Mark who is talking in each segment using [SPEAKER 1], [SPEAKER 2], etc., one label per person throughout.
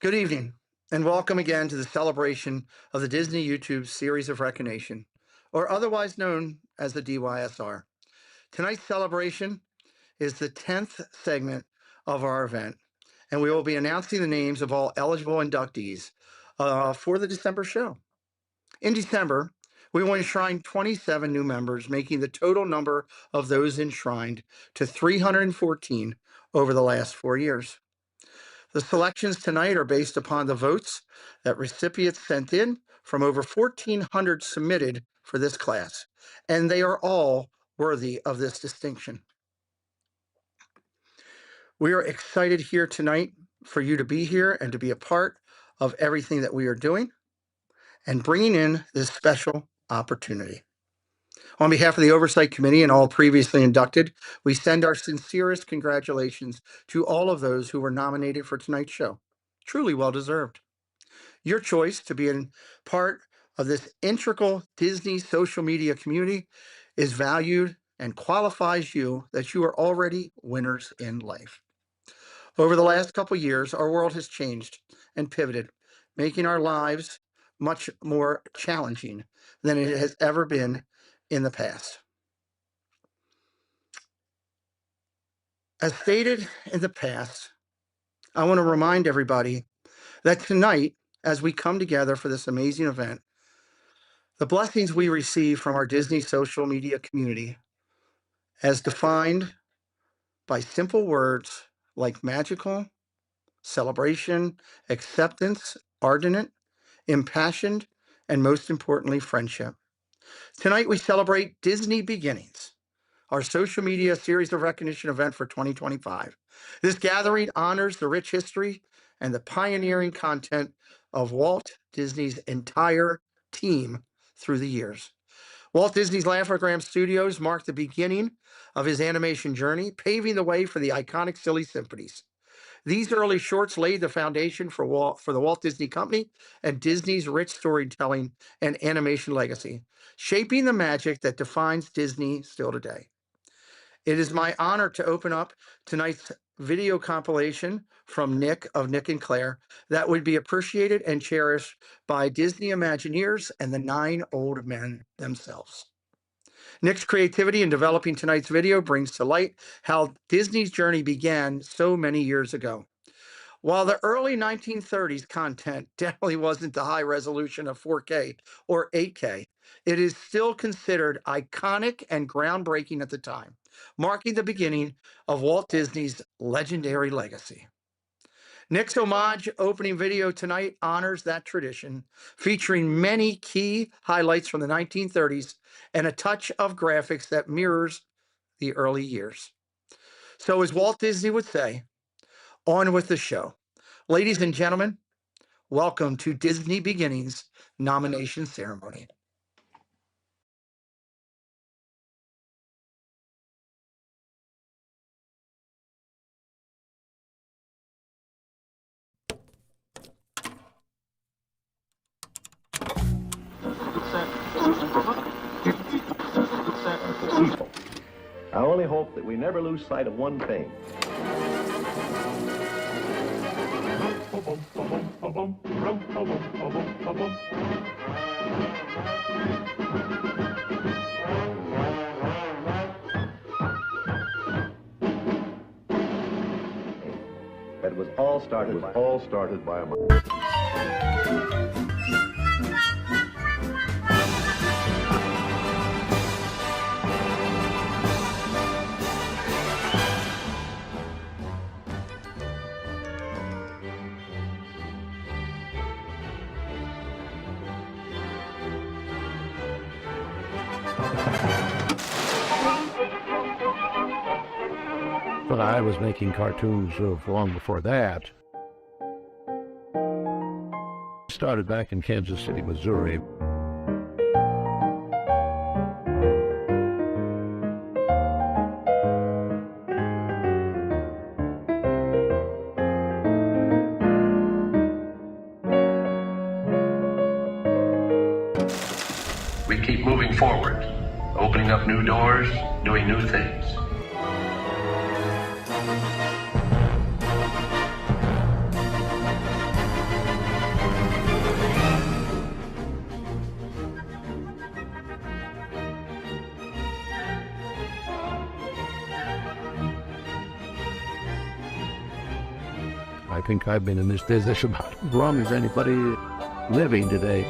[SPEAKER 1] Good evening, and welcome again to the celebration of the Disney YouTube Series of Recognition, or otherwise known as the DYSR. Tonight's celebration is the 10th segment of our event, and we will be announcing the names of all eligible inductees for the December show. In December, we will enshrine 27 new members, making the total number of those enshrined to 314 over the last 4 years. The selections tonight are based upon the votes that recipients sent in from over 1,400 submitted for this class, and they are all worthy of this distinction. We are excited here tonight for you to be here and to be a part of everything that we are doing and bringing in this special opportunity. On behalf of the Oversight Committee and all previously inducted, we send our sincerest congratulations to all of those who were nominated for tonight's show. Truly well deserved. Your choice to be a part of this integral Disney social media community is valued and qualifies you that you are already winners in life. Over the last couple of years, our world has changed and pivoted, making our lives much more challenging than it has ever been in the past. As stated in the past, I want to remind everybody that tonight, as we come together for this amazing event, the blessings we receive from our Disney social media community, as defined by simple words like magical, celebration, acceptance, ardent, impassioned, and most importantly, friendship. Tonight, we celebrate Disney Beginnings, our social media series of recognition event for 2025. This gathering honors the rich history and the pioneering content of Walt Disney's entire team through the years. Walt Disney's Laugh-O-Gram Studios marked the beginning of his animation journey, paving the way for the iconic Silly Symphonies. These early shorts laid the foundation for the Walt Disney Company and Disney's rich storytelling and animation legacy, shaping the magic that defines Disney still today. It is my honor to open up tonight's video compilation from Nick of Nick and Claire that would be appreciated and cherished by Disney Imagineers and the 9 old men themselves. Nick's creativity in developing tonight's video brings to light how Disney's journey began so many years ago. While the early 1930s content definitely wasn't the high resolution of 4K or 8K, it is still considered iconic and groundbreaking at the time, marking the beginning of Walt Disney's legendary legacy. Nick's homage opening video tonight honors that tradition, featuring many key highlights from the 1930s and a touch of graphics that mirrors the early years. So as Walt Disney would say, on with the show. Ladies and gentlemen, welcome to Disney Beginnings nomination ceremony.
[SPEAKER 2] I only hope that we never lose sight of one thing. That was all started by a
[SPEAKER 3] But I was making cartoons long before that. Started back in Kansas City, Missouri.
[SPEAKER 4] We keep moving forward, opening up new doors, doing new things.
[SPEAKER 3] I think I've been in this business about as long as anybody living today.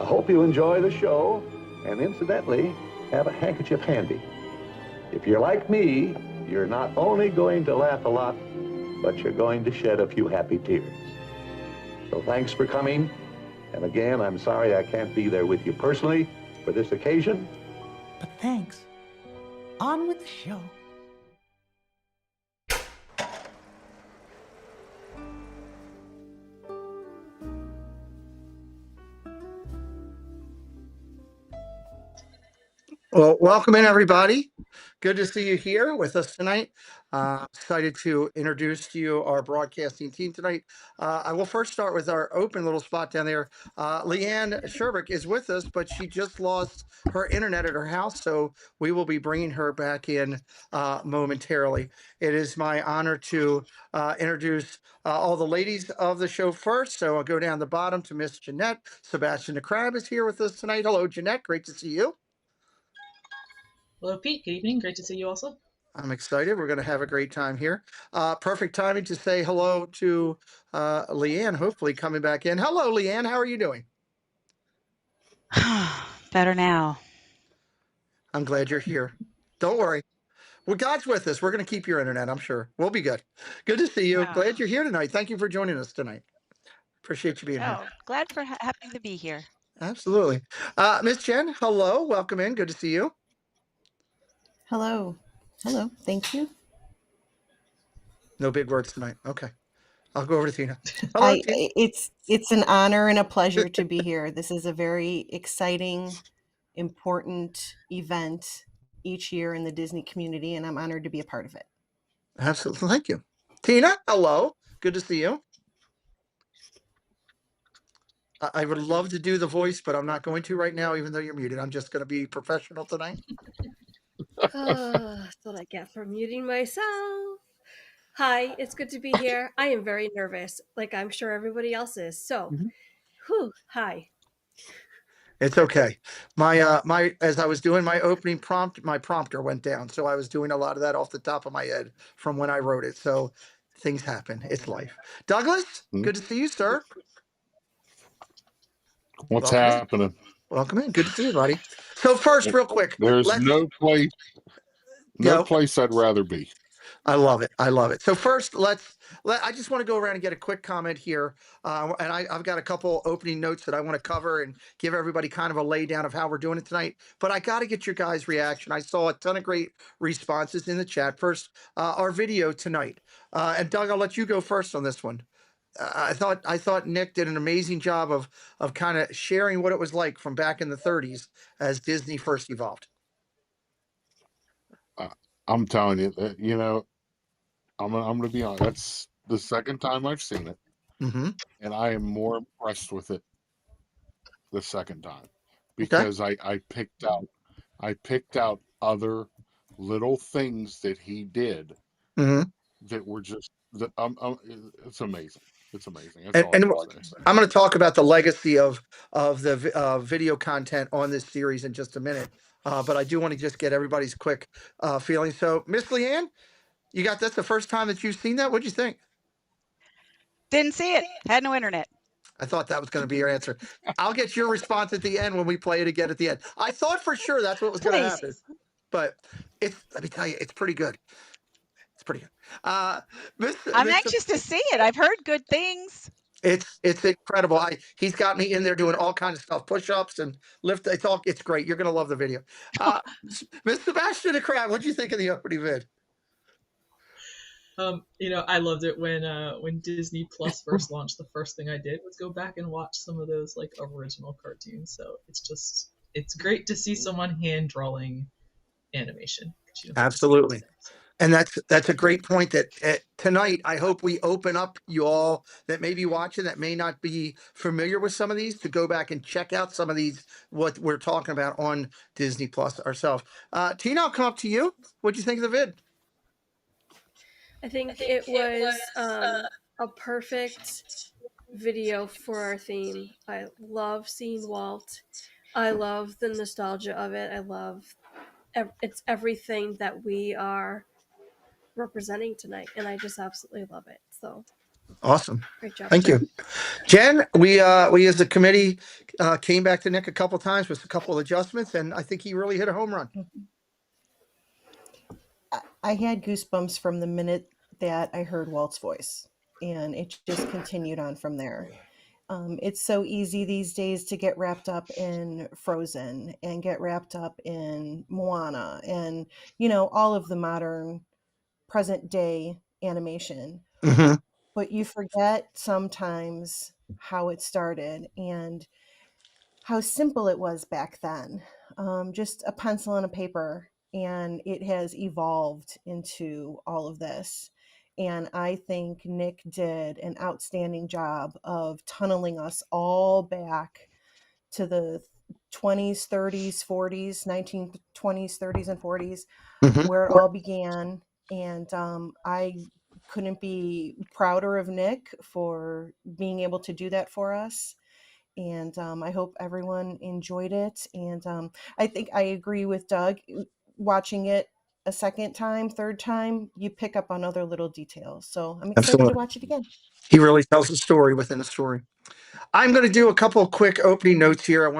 [SPEAKER 2] I hope you enjoy the show, and incidentally, have a handkerchief handy. If you're like me, you're not only going to laugh a lot, but you're going to shed a few happy tears. So thanks for coming, and again, I'm sorry I can't be there with you personally for this occasion.
[SPEAKER 5] But thanks. On with the show.
[SPEAKER 1] Well, welcome in, everybody. Good to see you here with us tonight. Excited to introduce to you our broadcasting team tonight. I will first start with our open little spot down there. Leanne Sherbick is with us, but she just lost her internet at her house, so we will be bringing her back in momentarily. It is my honor to introduce all the ladies of the show first. So I'll go down the bottom to Miss Jeanette. Sebastian the Crab is here with us tonight. Hello, Jeanette. Great to see you.
[SPEAKER 6] Hello, Pete. Good evening. Great to see you also.
[SPEAKER 1] I'm excited. We're going to have a great time here. Perfect timing to say hello to Leanne, hopefully coming back in. Hello, Leanne. How are you doing?
[SPEAKER 7] Better now.
[SPEAKER 1] I'm glad you're here. Don't worry. Well, God's with us. We're going to keep your internet, I'm sure. We'll be good. Good to see you.
[SPEAKER 7] Oh.
[SPEAKER 1] Glad you're here tonight. Thank you for joining us tonight. Appreciate you being here.
[SPEAKER 7] Oh, glad for happy to be here.
[SPEAKER 1] Absolutely. Miss Jen, hello. Welcome in. Good to see you.
[SPEAKER 8] Hello. Hello. Thank you.
[SPEAKER 1] No big words tonight. Okay. I'll go over to Tina. Hello, Tina.
[SPEAKER 8] It's an honor and a pleasure to be here. This is a very exciting, important event each year in the Disney community, and I'm honored to be a part of it.
[SPEAKER 1] Absolutely. Thank you. Tina, hello. Good to see you. I would love to do the voice, but I'm not going to right now, even though you're muted. I'm just going to be professional tonight.
[SPEAKER 9] That's what I get for muting myself. Hi, it's good to be here. I am very nervous, like I'm sure everybody else is. So, hi.
[SPEAKER 1] It's okay. My as I was doing my opening prompt, my prompter went down, so I was doing a lot of that off the top of my head from when I wrote it. So things happen. It's life. Douglas, good to see you, sir.
[SPEAKER 10] What's
[SPEAKER 1] Welcome in.
[SPEAKER 10] happening?
[SPEAKER 1] Welcome in. Good to see you, buddy. So first, real quick,
[SPEAKER 10] There's no place I'd rather be.
[SPEAKER 1] I love it. I love it. So first, I just want to go around and get a quick comment here. And I've got a couple opening notes that I want to cover and give everybody kind of a lay down of how we're doing it tonight. But I got to get your guys' reaction. I saw a ton of great responses in the chat. First, our video tonight. And Doug, I'll let you go first on this one. I thought Nick did an amazing job of kind of sharing what it was like from back in the 30s as Disney first evolved.
[SPEAKER 10] I'm telling you, I'm going to be honest. That's the second time I've seen it, and I am more impressed with it the second time because I picked out other little things that he did that were just it's amazing. It's amazing. That's
[SPEAKER 1] And
[SPEAKER 10] all
[SPEAKER 1] I'm going to talk about the legacy of the video content on this series in just a minute. But I do want to just get everybody's quick feeling. So, Miss Leanne, that's the first time that you've seen that. What'd you think?
[SPEAKER 7] Didn't see it. Had no internet.
[SPEAKER 1] I thought that was going to be your answer. I'll get your response at the end when we play it again at the end. I thought for sure that's what was going to happen. But let me tell you, it's pretty good. It's pretty good.
[SPEAKER 7] I'm anxious to see it. I've heard good things.
[SPEAKER 1] It's incredible. He's got me in there doing all kinds of stuff, push-ups and lift. It's great. You're gonna love the video. Miss Sebastian the Crab, what'd you think of the opening vid?
[SPEAKER 6] I loved it when Disney Plus first launched. The first thing I did was go back and watch some of those like original cartoons. So it's great to see someone hand drawing animation.
[SPEAKER 1] Absolutely. And that's a great point that tonight, I hope we open up you all that may be watching that may not be familiar with some of these to go back and check out some of these, what we're talking about on Disney Plus ourselves. Tina, I'll come up to you. What'd you think of the vid?
[SPEAKER 9] I think it was a perfect video for our theme. I love seeing Walt. I love the nostalgia of it. I love it's everything that we are representing tonight, and I just absolutely love it. So
[SPEAKER 1] awesome.
[SPEAKER 9] Great job.
[SPEAKER 1] Thank you. Jen, we as a committee came back to Nick a couple times with a couple of adjustments, and I think he really hit a home run.
[SPEAKER 8] I had goosebumps from the minute that I heard Walt's voice, and it just continued on from there. It's so easy these days to get wrapped up in Frozen and get wrapped up in Moana and, all of the modern present day animation.
[SPEAKER 1] Mm-hmm.
[SPEAKER 8] But you forget sometimes how it started and how simple it was back then. Just a pencil and a paper, and it has evolved into all of this. And I think Nick did an outstanding job of tunneling us all back to the 20s, 30s, 40s, 1920s, 30s, and 40s, where it all began. And I couldn't be prouder of Nick for being able to do that for us. And I hope everyone enjoyed it. And I think I agree with Doug. Watching it a second time, third time, you pick up on other little details. So I'm excited to watch it again.
[SPEAKER 1] He really tells a story within a story. I'm going to do a couple of quick opening notes here.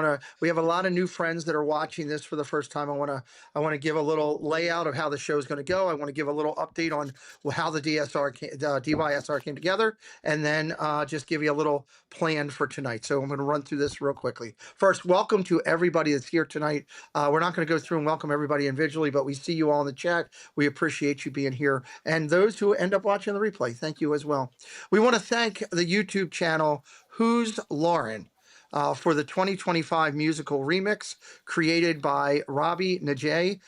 [SPEAKER 1] We have a lot of new friends that are watching this for the first time. I want to give a little layout of how the show is going to go. I want to give a little update on how the DYSR came together, and then just give you a little plan for tonight. So I'm going to run through this real quickly. First, welcome to everybody that's here tonight. We're not going to go through and welcome everybody individually, but we see you all in the chat. We appreciate you being here. And those who end up watching the replay, thank you as well. We want to thank the YouTube channel Who's Lauren for the 2025 musical remix created by Robbie Najee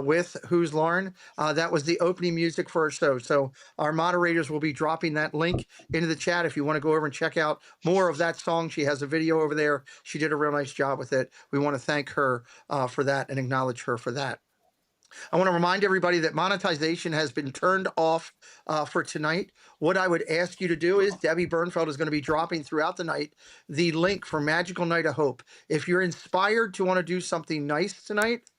[SPEAKER 1] with Who's Lauren. That was the opening music for our show. So our moderators will be dropping that link into the chat if you want to go over and check out more of that song. She has a video over there. She did a real nice job with it. We want to thank her for that and acknowledge her for that. I want to remind everybody that monetization has been turned off for tonight. What I would ask you to do is Debbie Bernfeld is going to be dropping throughout the night the link for Magical Night of Hope. If you're inspired to want to do something nice tonight,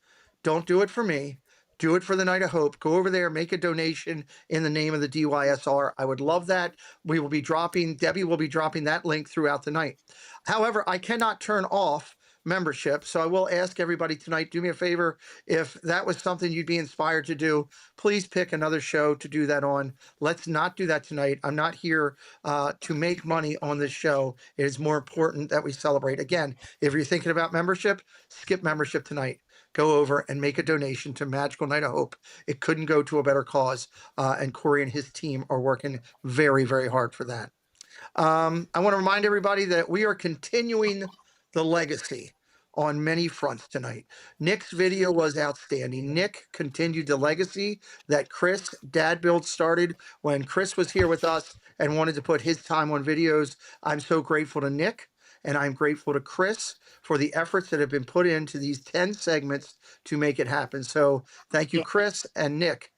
[SPEAKER 1] don't do it for me. Do it for the Night of Hope. Go over there, make a donation in the name of the DYSR. I would love that. Debbie will be dropping that link throughout the night. However, I cannot turn off membership. So I will ask everybody tonight, do me a favor. If that was something you'd be inspired to do, please pick another show to do that on. Let's not do that tonight. I'm not here to make money on this show. It is more important that we celebrate. Again, if you're thinking about membership, skip membership tonight. Go over and make a donation to Magical Night of Hope. It couldn't go to a better cause. And Corey and his team are working very, very hard for that. I want to remind everybody that we are continuing the legacy on many fronts tonight. Nick's video was outstanding. Nick continued the legacy that Chris Dad Build started when Chris was here with us and wanted to put his time on videos. I'm so grateful to Nick, and I'm grateful to Chris for the efforts that have been put into these 10 segments to make it happen. So thank you, Chris and Nick.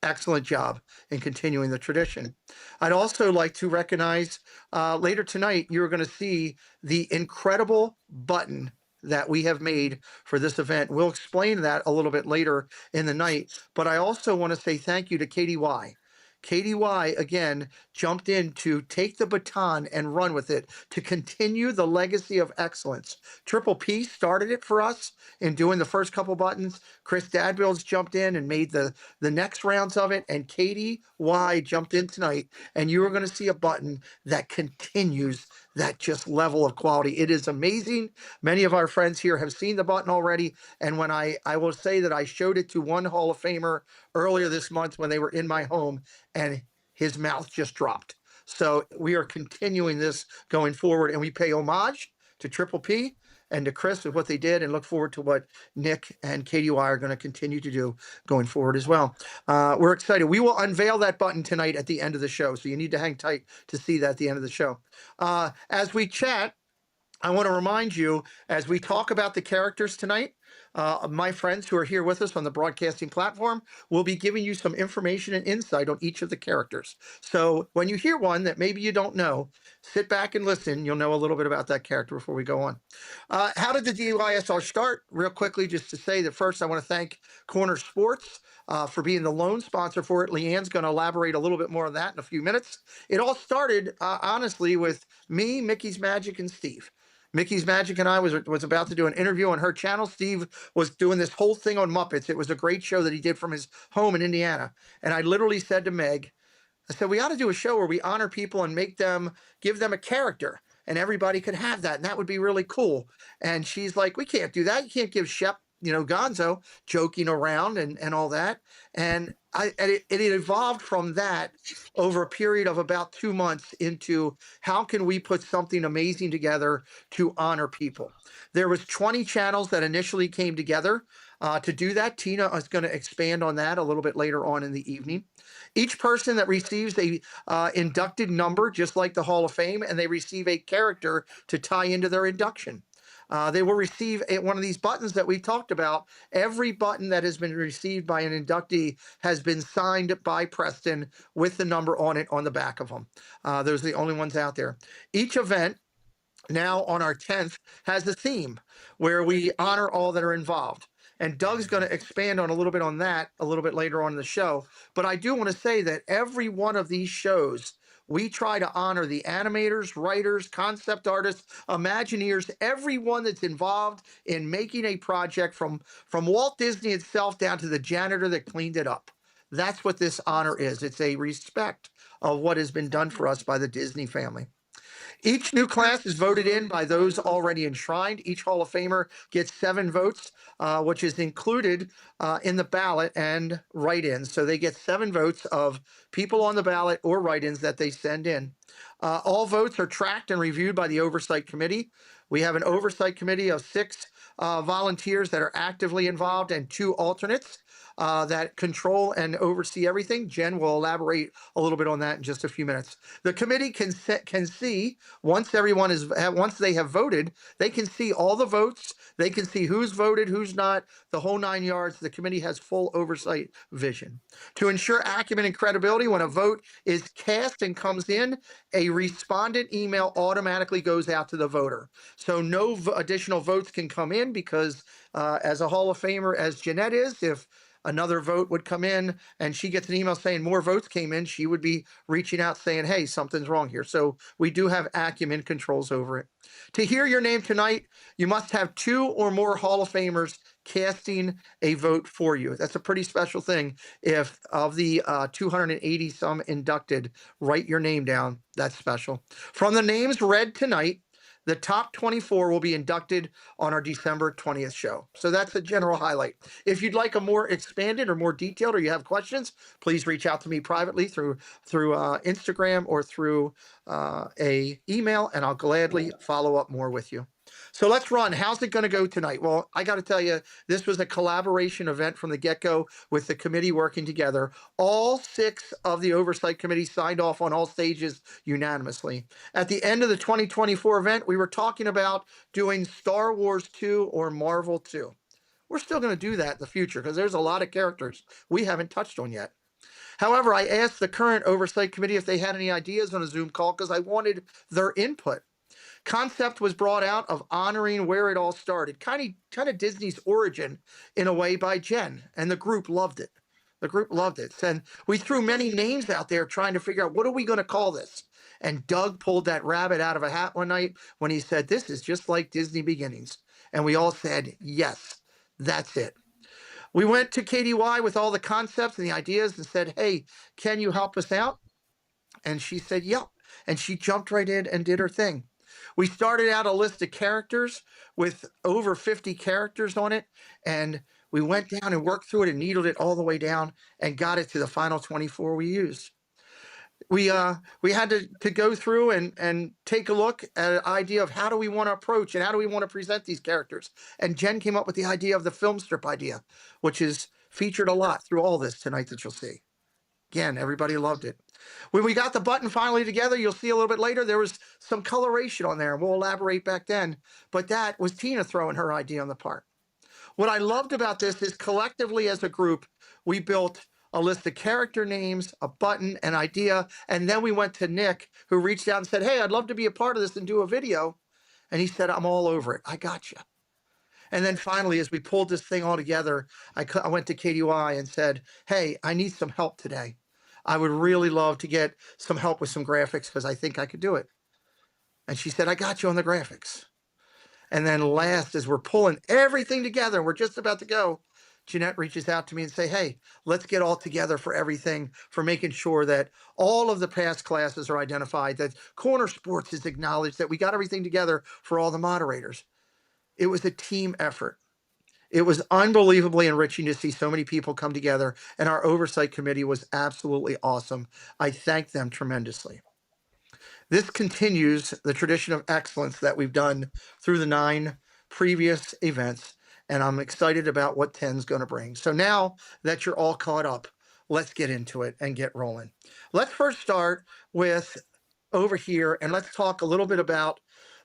[SPEAKER 1] Excellent job in continuing the tradition. I'd also like to recognize later tonight, you're going to see the incredible button that we have made for this event. We'll explain that a little bit later in the night, but I also want to say thank you to Katie Y. Katie Y, again, jumped in to take the baton and run with it to continue the legacy of excellence. Triple P started it for us in doing the first couple buttons. Chris Dadbills jumped in and made the next rounds of it, and Katie Y jumped in tonight, and you are going to see a button that continues that just level of quality. It is amazing. Many of our friends here have seen the button already, and when I will say that I showed it to one Hall of Famer earlier this month when they were in my home, and his mouth just dropped. So we are continuing this going forward, and we pay homage to Triple P and to Chris with what they did, and look forward to what Nick and KDY are going to continue to do going forward as well. We're excited. We will unveil that button tonight at the end of the show, so you need to hang tight to see that at the end of the show. As we chat, I want to remind you, as we talk about the characters tonight, my friends who are here with us on the broadcasting platform will be giving you some information and insight on each of the characters. So when you hear one that maybe you don't know, sit back and listen. You'll know a little bit about that character before we go on. How did the DYSR start? Real quickly, just to say that first, I want to thank Corner Sports for being the lone sponsor for it. Leanne's going to elaborate a little bit more on that in a few minutes. It all started, honestly, with me, Mickey's Magic, and Steve. Mickey's Magic and I was about to do an interview on her channel. Steve was doing this whole thing on Muppets. It was a great show that he did from his home in Indiana. And I literally said to Meg, I said, we ought to do a show where we honor people and give them a character, and everybody could have that. And that would be really cool. And she's like, we can't do that. You can't give Shep, Gonzo, joking around and all that. And it evolved from that over a period of about 2 months into how can we put something amazing together to honor people. There was 20 channels that initially came together to do that. Tina is going to expand on that a little bit later on in the evening. Each person that receives a inducted number, just like the Hall of Fame, and they receive a character to tie into their induction. They will receive one of these buttons that we talked about. Every button that has been received by an inductee has been signed by Preston with the number on it on the back of them. Those are the only ones out there. Each event, now on our 10th, has a theme where we honor all that are involved. And Doug's going to expand on a little bit on that a little bit later on in the show. But I do want to say that every one of these shows, we try to honor the animators, writers, concept artists, Imagineers, everyone that's involved in making a project from Walt Disney itself down to the janitor that cleaned it up. That's what this honor is. It's a respect of what has been done for us by the Disney family. Each new class is voted in by those already enshrined. Each Hall of Famer gets 7 votes, which is included in the ballot and write-ins. So they get 7 votes of people on the ballot or write-ins that they send in. All votes are tracked and reviewed by the Oversight Committee. We have an Oversight Committee of 6 volunteers that are actively involved and 2 alternates that control and oversee everything. Jen will elaborate a little bit on that in just a few minutes. The committee can see once they have voted, they can see all the votes. They can see who's voted, who's not, the whole 9 yards. The committee has full oversight vision. To ensure acumen and credibility, when a vote is cast and comes in, a respondent email automatically goes out to the voter. So no additional votes can come in because as a Hall of Famer, as Jeanette is, if another vote would come in and she gets an email saying more votes came in, she would be reaching out saying, hey, something's wrong here. So we do have acumen controls over it. To hear your name tonight, you must have 2 or more Hall of Famers casting a vote for you. That's a pretty special thing. If of the 280 some inducted, write your name down. That's special. From the names read tonight, the top 24 will be inducted on our December 20th show. So that's a general highlight. If you'd like a more expanded or more detailed, or you have questions, please reach out to me privately through Instagram or through a email, and I'll gladly follow up more with you. So let's run. How's it going to go tonight? Well, I got to tell you, this was a collaboration event from the get-go with the committee working together. All 6 of the Oversight Committee signed off on all stages unanimously. At the end of the 2024 event, we were talking about doing Star Wars 2 or Marvel 2. We're still going to do that in the future because there's a lot of characters we haven't touched on yet. However, I asked the current Oversight Committee if they had any ideas on a Zoom call because I wanted their input. Concept was brought out of honoring where it all started, kind of Disney's origin in a way by Jen, and the group loved it. The group loved it. And we threw many names out there trying to figure out, what are we going to call this? And Doug pulled that rabbit out of a hat one night when he said, this is just like Disney Beginnings. And we all said, yes, that's it. We went to KDY with all the concepts and the ideas and said, hey, can you help us out? And she said, yep. And she jumped right in and did her thing. We started out a list of characters with over 50 characters on it, and we went down and worked through it and needled it all the way down and got it to the final 24 we used. we had to go through and take a look at an idea of how do we want to approach and how do we want to present these characters. And Jen came up with the idea of the film strip idea, which is featured a lot through all this tonight that you'll see. Again, everybody loved it. When we got the button finally together, you'll see a little bit later, there was some coloration on there, and we'll elaborate back then. But that was Tina throwing her idea on the part. What I loved about this is collectively as a group, we built a list of character names, a button, an idea, and then we went to Nick, who reached out and said, hey, I'd love to be a part of this and do a video. And he said, I'm all over it. I got you. And then finally, as we pulled this thing all together, I went to KDY and said, hey, I need some help today. I would really love to get some help with some graphics because I think I could do it. And she said, I got you on the graphics. And then last, as we're pulling everything together, we're just about to go, Jeanette reaches out to me and say, hey, let's get all together for everything, for making sure that all of the past classes are identified, that Corner Sports is acknowledged, that we got everything together for all the moderators. It was a team effort. It was unbelievably enriching to see so many people come together, and our oversight committee was absolutely awesome. I thank them tremendously. This continues the tradition of excellence that we've done through the 9 previous events, and I'm excited about what 10's going to bring. So now that you're all caught up, let's get into it and get rolling. Let's first start with over here, and let's talk a little bit about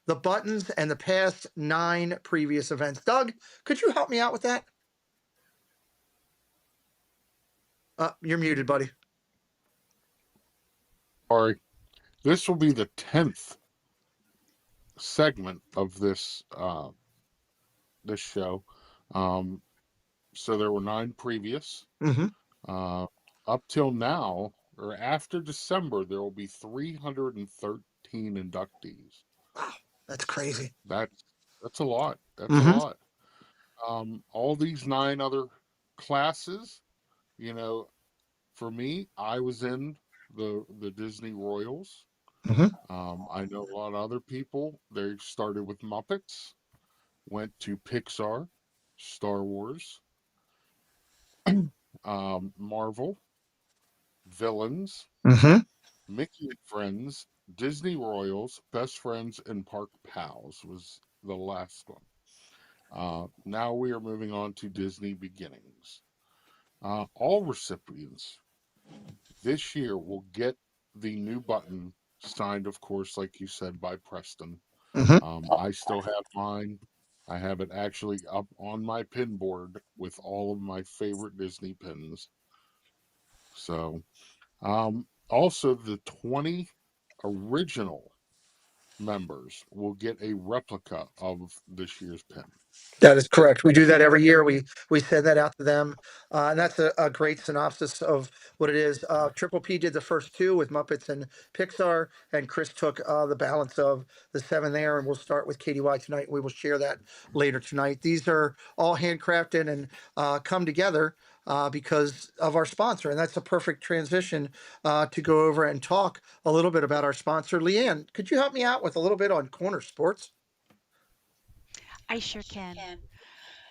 [SPEAKER 1] the buttons and the past 9 previous events. Doug, could you help me out with that? You're muted, buddy.
[SPEAKER 10] Sorry. This will be the 10th segment of this this show. So there were 9 previous.
[SPEAKER 1] Mm-hmm.
[SPEAKER 10] Up till now, or after December, there will be 313 inductees.
[SPEAKER 1] Wow, that's crazy.
[SPEAKER 10] That's a lot. That's
[SPEAKER 1] Mm-hmm.
[SPEAKER 10] a lot. All these 9 other classes, you know, for me, I was in the Disney Royals.
[SPEAKER 1] Mm-hmm.
[SPEAKER 10] I know a lot of other people. They started with Muppets, went to Pixar, Star Wars, Marvel, Villains,
[SPEAKER 1] Mm-hmm.
[SPEAKER 10] Mickey and Friends, Disney Royals, Best Friends, and Park Pals was the last one. Now we are moving on to Disney Beginnings. All recipients this year will get the new button signed, of course, like you said, by Preston.
[SPEAKER 1] Mm-hmm.
[SPEAKER 10] I still have mine. I have it actually up on my pin board with all of my favorite Disney pins. So, also the 20 original members will get a replica of this year's pin.
[SPEAKER 1] That is correct. We do that every year. We send that out to them, and that's a great synopsis of what it is. Triple P did the first 2 with Muppets and Pixar, and Chris took the balance of the 7 there. And we'll start with KDY tonight. We will share that later tonight. These are all handcrafted and come together because of our sponsor, and that's a perfect transition to go over and talk a little bit about our sponsor. Leanne, could you help me out with a little bit on Corner Sports?
[SPEAKER 7] I sure can.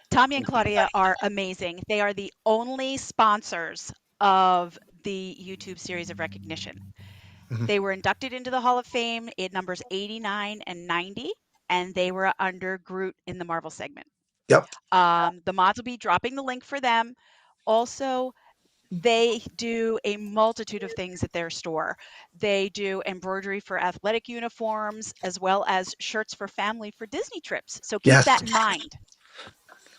[SPEAKER 7] Tommy and Claudia are amazing. They are the only sponsors of the YouTube series of recognition.
[SPEAKER 1] Mhm.
[SPEAKER 7] They were inducted into the Hall of Fame at numbers 89 and 90, and they were under Groot in the Marvel segment.
[SPEAKER 1] Yep.
[SPEAKER 7] The mods will be dropping the link for them. Also, they do a multitude of things at their store. They do embroidery for athletic uniforms, as well as shirts for family for Disney trips. So keep
[SPEAKER 1] Yes.
[SPEAKER 7] that in mind.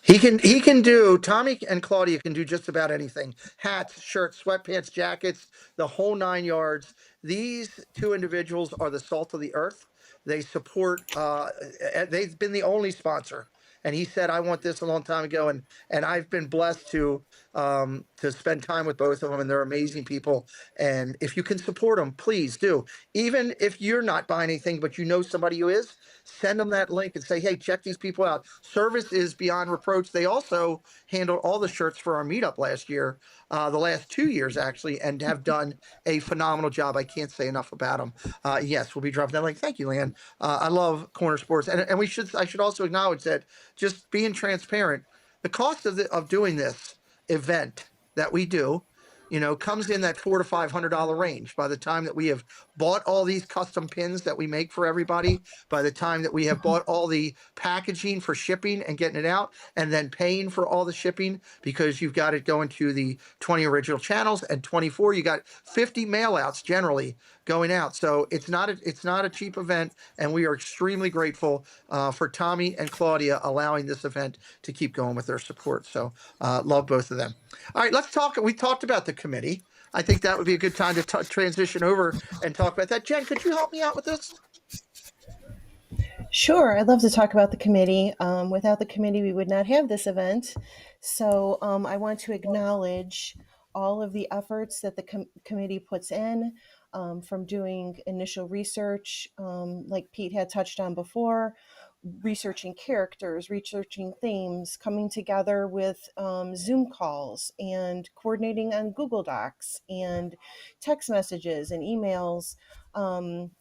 [SPEAKER 1] He can do, Tommy and Claudia can do just about anything. Hats, shirts, sweatpants, jackets, the whole 9 yards. These 2 individuals are the salt of the earth. They support, they've been the only sponsor. And he said, I want this a long time ago. And I've been blessed to spend time with both of them, and they're amazing people. And if you can support them, please do. Even if you're not buying anything, but you know somebody who is, send them that link and say, hey, check these people out. Service is beyond reproach. They also handled all the shirts for our meetup last year, the last 2 years actually, and have done a phenomenal job. I can't say enough about them. Yes, we'll be dropping that link. Thank you, Leanne. I love Corner Sports. And I should also acknowledge that, just being transparent, the cost of doing this event that we do comes in that $400 to $500 range. By the time that we have bought all these custom pins that we make for everybody, by the time that we have bought all the packaging for shipping and getting it out, and then paying for all the shipping, because you've got it going to the 20 original channels, and 24, you got 50 mail outs generally going out. So it's not a cheap event, and we are extremely grateful for Tommy and Claudia allowing this event to keep going with their support. So love both of them. All right, let's talk. We talked about the committee. I think that would be a good time to transition over and talk about that. Jen, could you help me out with this?
[SPEAKER 8] Sure, I'd love to talk about the committee. Without the committee, we would not have this event. So I want to acknowledge all of the efforts that the committee puts in, from doing initial research, like Pete had touched on before, researching characters, researching themes, coming together with Zoom calls, and coordinating on Google Docs and text messages and emails.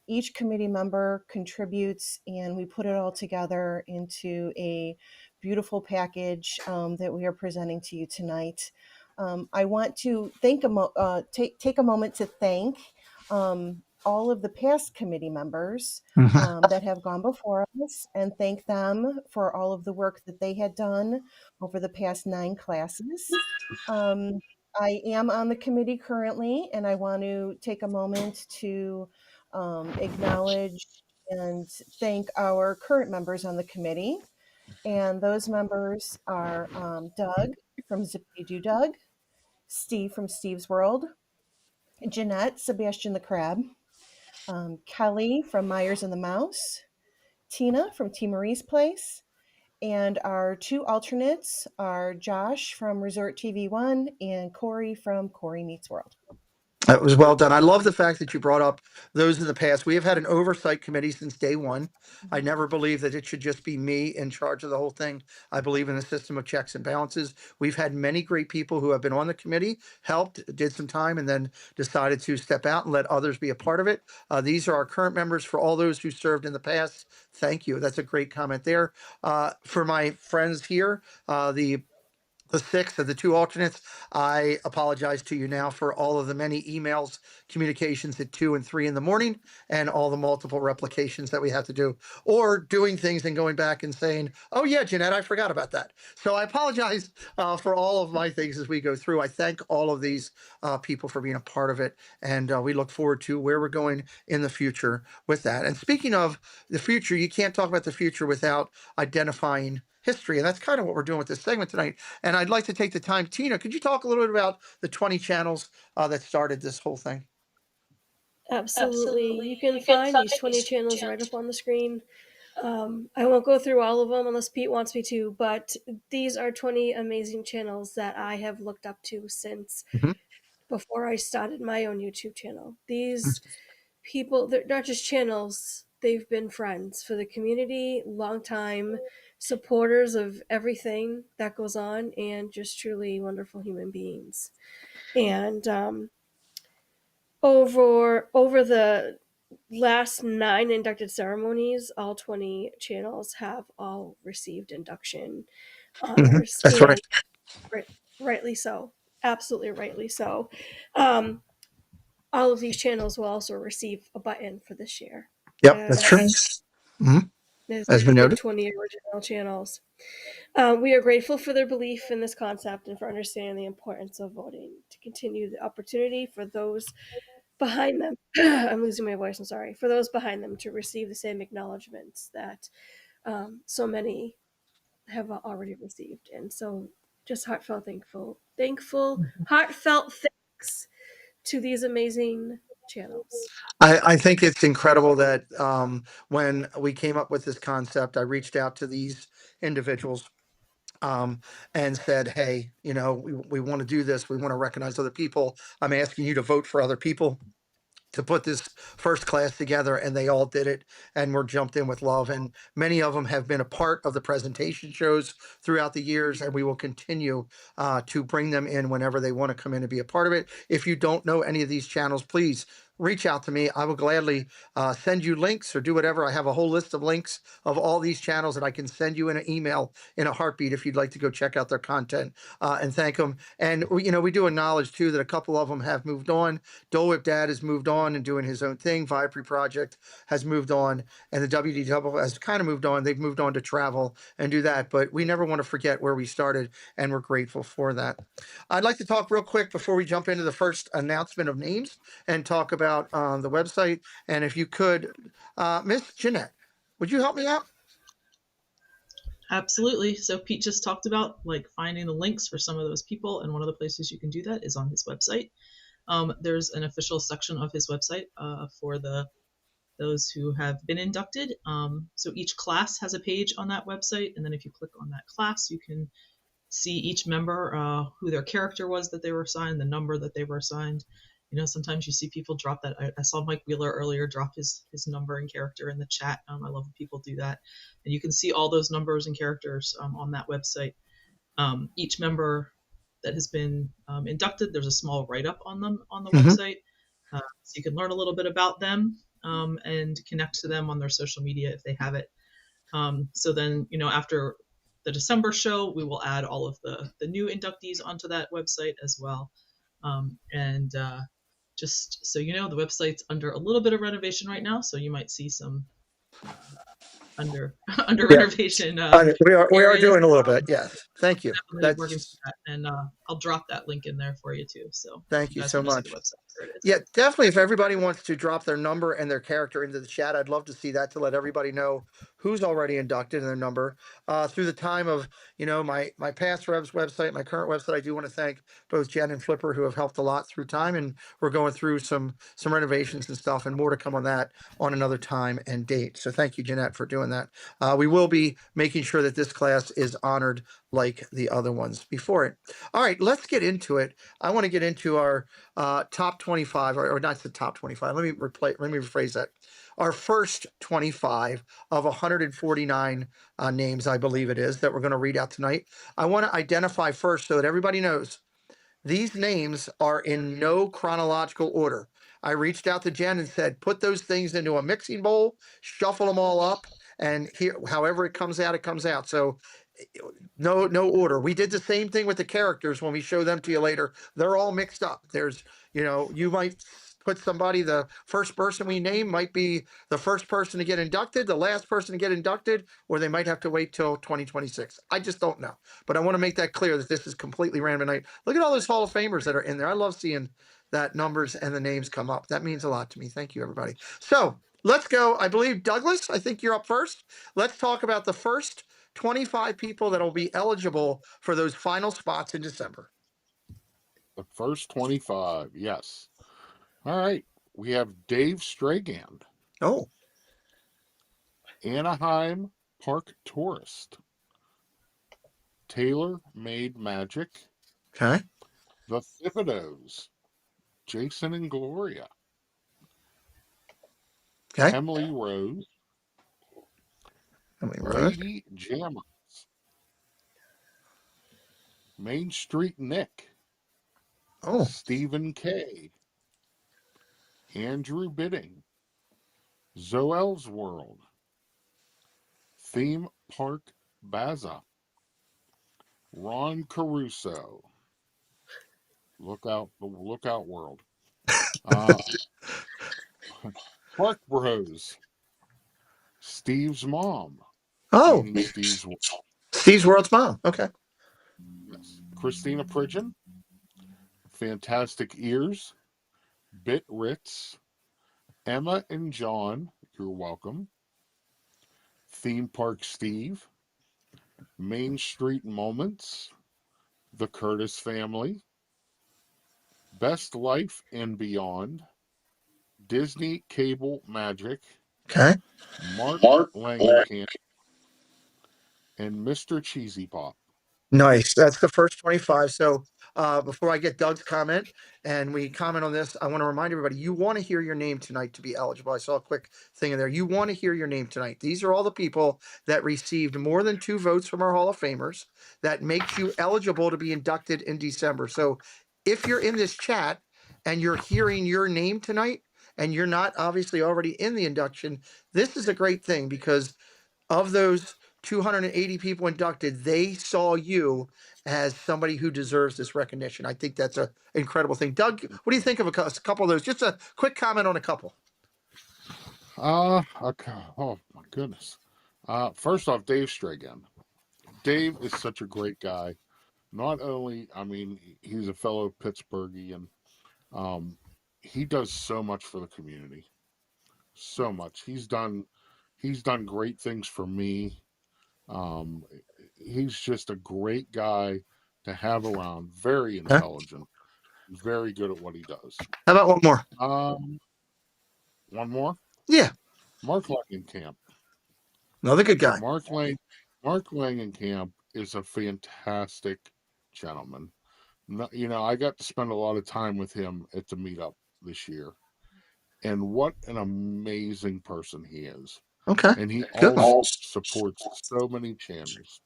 [SPEAKER 8] Each committee member contributes, and we put it all together into a beautiful package that we are presenting to you tonight. I want to take a moment to thank all of the past committee members that have gone before us, and thank them for all of the work that they had done over the past 9 classes. I am on the committee currently, and I want to take a moment to acknowledge and thank our current members on the committee. And those members are Doug from Zippity Doo Doug, Steve from Steve's World, Jeanette, Sebastian the Crab, Kelly from Myers and the Mouse, Tina from T. Marie's Place, and our 2 alternates are Josh from Resort TV 1 and Corey from Corey Meets World.
[SPEAKER 1] That was well done. I love the fact that you brought up those in the past. We have had an oversight committee since day one. I never believed that it should just be me in charge of the whole thing. I believe in a system of checks and balances. We've had many great people who have been on the committee, helped, did some time, and then decided to step out and let others be a part of it. These are our current members. For all those who served in the past, thank you. That's a great comment there. For my friends here, the 6 of the 2 alternates, I apologize to you now for all of the many emails, communications at 2 and 3 in the morning, and all the multiple replications that we have to do, or doing things and going back and saying, oh yeah, Jeanette, I forgot about that. So I apologize for all of my things as we go through. I thank all of these people for being a part of it, and we look forward to where we're going in the future with that. And speaking of the future, you can't talk about the future without identifying history. And that's kind of what we're doing with this segment tonight. And I'd like to take the time. Tina, could you talk a little bit about the 20 channels that started this whole thing?
[SPEAKER 9] Absolutely. You can find these 20 channels right up on the screen. I won't go through all of them unless Pete wants me to, but these are 20 amazing channels that I have looked up to since before I started my own YouTube channel. These people, they're not just channels, they've been friends for the community, long-time supporters of everything that goes on, and just truly wonderful human beings. And over the last 9 inducted ceremonies, all 20 channels have all received induction honors.
[SPEAKER 1] That's right.
[SPEAKER 9] Rightly so. Absolutely rightly so. All of these channels will also receive a button for this year.
[SPEAKER 1] Yep, that's true. As we noted,
[SPEAKER 9] 20 original channels. We are grateful for their belief in this concept and for understanding the importance of voting to continue the opportunity for those behind them. I'm losing my voice, I'm sorry. For those behind them to receive the same acknowledgments that so many have already received. And so just heartfelt thanks to these amazing channels.
[SPEAKER 1] I think it's incredible that when we came up with this concept, I reached out to these individuals and said, hey, we want to do this. We want to recognize other people. I'm asking you to vote for other people to put this first class together, and they all did it and were jumped in with love. And many of them have been a part of the presentation shows throughout the years, and we will continue to bring them in whenever they want to come in and be a part of it. If you don't know any of these channels, please reach out to me. I will gladly send you links or do whatever. I have a whole list of links of all these channels that I can send you in an email in a heartbeat if you'd like to go check out their content and thank them. And we do acknowledge too that a couple of them have moved on. Dole Whip Dad has moved on and doing his own thing. Vipri Project has moved on, and the WDW has kind of moved on. They've moved on to travel and do that, but we never want to forget where we started, and we're grateful for that. I'd like to talk real quick before we jump into the first announcement of names and talk about the website. And if you could, Miss Jeanette, would you help me out?
[SPEAKER 6] Absolutely. So Pete just talked about like finding the links for some of those people, and one of the places you can do that is on his website. There's an official section of his website for those who have been inducted. So each class has a page on that website, and then if you click on that class, you can see each member, who their character was that they were assigned, the number that they were assigned. Sometimes you see people drop that. I saw Mike Wheeler earlier drop his number and character in the chat. I love when people do that. And you can see all those numbers and characters on that website. Each member that has been inducted, there's a small write-up on them on the website. So you can learn a little bit about them and connect to them on their social media if they have it. So then, after the December show, we will add all of the new inductees onto that website as well. Just so you know, the website's under a little bit of renovation right now, so you might see some under renovation.
[SPEAKER 1] We are doing a little bit. Yes, thank you.
[SPEAKER 6] That's working for that, and I'll drop that link in there for you too. So
[SPEAKER 1] thank you so much. Yeah, definitely. If everybody wants to drop their number and their character into the chat, I'd love to see that to let everybody know who's already inducted and their number. Through the time of my past revs website, my current website, I do want to thank both Jen and Flipper who have helped a lot through time, and we're going through some renovations and stuff, and more to come on that on another time and date. So thank you, Jeanette, for doing that. We will be making sure that this class is honored like the other ones before it. All right, let's get into it. I want to get into our top 25, or not the top 25. Let me rephrase that. Our first 25 of 149 names, I believe it is, that we're going to read out tonight. I want to identify first so that everybody knows these names are in no chronological order. I reached out to Jen and said, put those things into a mixing bowl, shuffle them all up, and here, however it comes out, it comes out. So no order. We did the same thing with the characters when we show them to you later. They're all mixed up. There's, you might put somebody, the first person we name might be the first person to get inducted, the last person to get inducted, or they might have to wait till 2026. I just don't know. But I want to make that clear that this is completely random night. Look at all those Hall of Famers that are in there. I love seeing that numbers and the names come up. That means a lot to me. Thank you, everybody. So let's go. I believe, Douglas, I think you're up first. Let's talk about the first 25 people that will be eligible for those final spots in December.
[SPEAKER 10] The first 25, yes. All right. We have Dave Stragand.
[SPEAKER 1] Oh.
[SPEAKER 10] Anaheim Park Tourist. Taylor Made Magic.
[SPEAKER 1] Okay.
[SPEAKER 10] The Thibodeaux. Jason and Gloria.
[SPEAKER 1] Okay.
[SPEAKER 10] Emily Rose. Lady Jammers. Main Street Nick.
[SPEAKER 1] Oh.
[SPEAKER 10] Stephen K. Andrew Bidding. Zoel's World. Theme Park Baza. Ron Caruso. Lookout World. Park Bros. Steve's mom.
[SPEAKER 1] Oh.
[SPEAKER 10] Steve's
[SPEAKER 1] World's mom. Okay.
[SPEAKER 10] Yes. Christina Pridgeon. Fantastic Ears. Bit Ritz. Emma and John. You're welcome. Theme Park Steve. Main Street Moments. The Curtis Family. Best Life and Beyond. Disney Cable Magic.
[SPEAKER 1] Okay.
[SPEAKER 10] Mark Langenkamp. And Mr. Cheesy Pop.
[SPEAKER 1] Nice. That's the first 25. So before I get Doug's comment and we comment on this, I want to remind everybody, you want to hear your name tonight to be eligible. I saw a quick thing in there. You want to hear your name tonight. These are all the people that received more than 2 votes from our Hall of Famers that makes you eligible to be inducted in December. So if you're in this chat and you're hearing your name tonight and you're not obviously already in the induction, this is a great thing because of those 280 people inducted, they saw you as somebody who deserves this recognition. I think that's an incredible thing. Doug, what do you think of a couple of those? Just a quick comment on a couple.
[SPEAKER 10] Okay. Oh my goodness. First off, Dave Stragan. Dave is such a great guy. Not only, I mean, he's a fellow Pittsburghian. He does so much for the community. So much. He's done great things for me. He's just a great guy to have around. Very intelligent. Very good at what he does.
[SPEAKER 1] How about one more?
[SPEAKER 10] One more?
[SPEAKER 1] Yeah.
[SPEAKER 10] Mark Langenkamp.
[SPEAKER 1] Another good guy.
[SPEAKER 10] Mark Langenkamp is a fantastic gentleman. You know, I got to spend a lot of time with him at the meetup this year. And what an amazing person he is.
[SPEAKER 1] Okay.
[SPEAKER 10] And he also supports so many channels.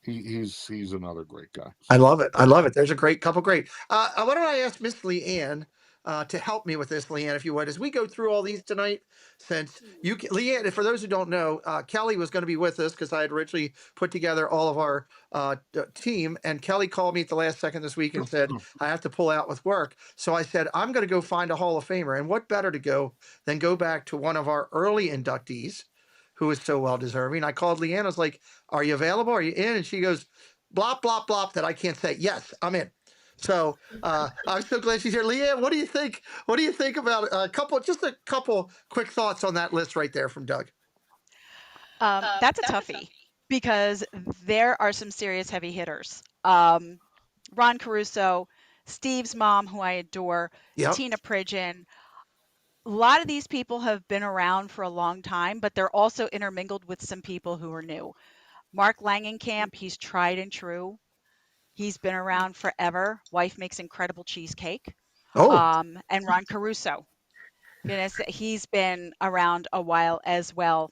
[SPEAKER 10] He's another great guy.
[SPEAKER 1] I love it. I love it. There's a couple great. Why don't I ask Miss Leanne to help me with this, Leanne, if you would, as we go through all these tonight. Since Leanne, for those who don't know, Kelly was going to be with us because I had originally put together all of our team, and Kelly called me at the last second this week and said I have to pull out with work. So I said I'm going to go find a Hall of Famer, and what better to go than go back to one of our early inductees, who is so well deserving. I called Leanne. I was like, "Are you available? Are you in?" And she goes, "Blop, blop, blop," that I can't say. Yes, I'm in. So I'm so glad she's here. Leanne, what do you think? What do you think about a couple quick thoughts on that list right there from Doug?
[SPEAKER 7] That's a toughie because there are some serious heavy hitters. Ron Caruso, Steve's mom, who I adore, Tina Pridgeon. A lot of these people have been around for a long time, but they're also intermingled with some people who are new. Mark Langenkamp, he's tried and true. He's been around forever. Wife makes incredible cheesecake. And Ron Caruso, he's been around a while as well.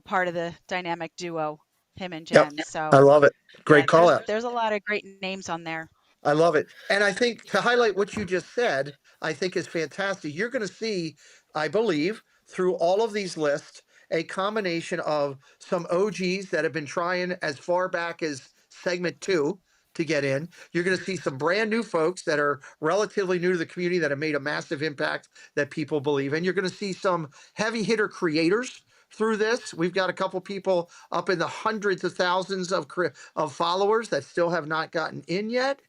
[SPEAKER 7] Part of the dynamic duo, him and Jen.
[SPEAKER 1] Yep.
[SPEAKER 7] So
[SPEAKER 1] I love it. Great call out.
[SPEAKER 7] There's a lot of great names on there.
[SPEAKER 1] I love it. And I think to highlight what you just said, I think is fantastic. You're going to see, I believe, through all of these lists, a combination of some OGs that have been trying as far back as segment 2 to get in. You're going to see some brand new folks that are relatively new to the community that have made a massive impact that people believe in. You're going to see some heavy hitter creators through this. We've got a couple people up in the hundreds of thousands of followers that still have not gotten in yet.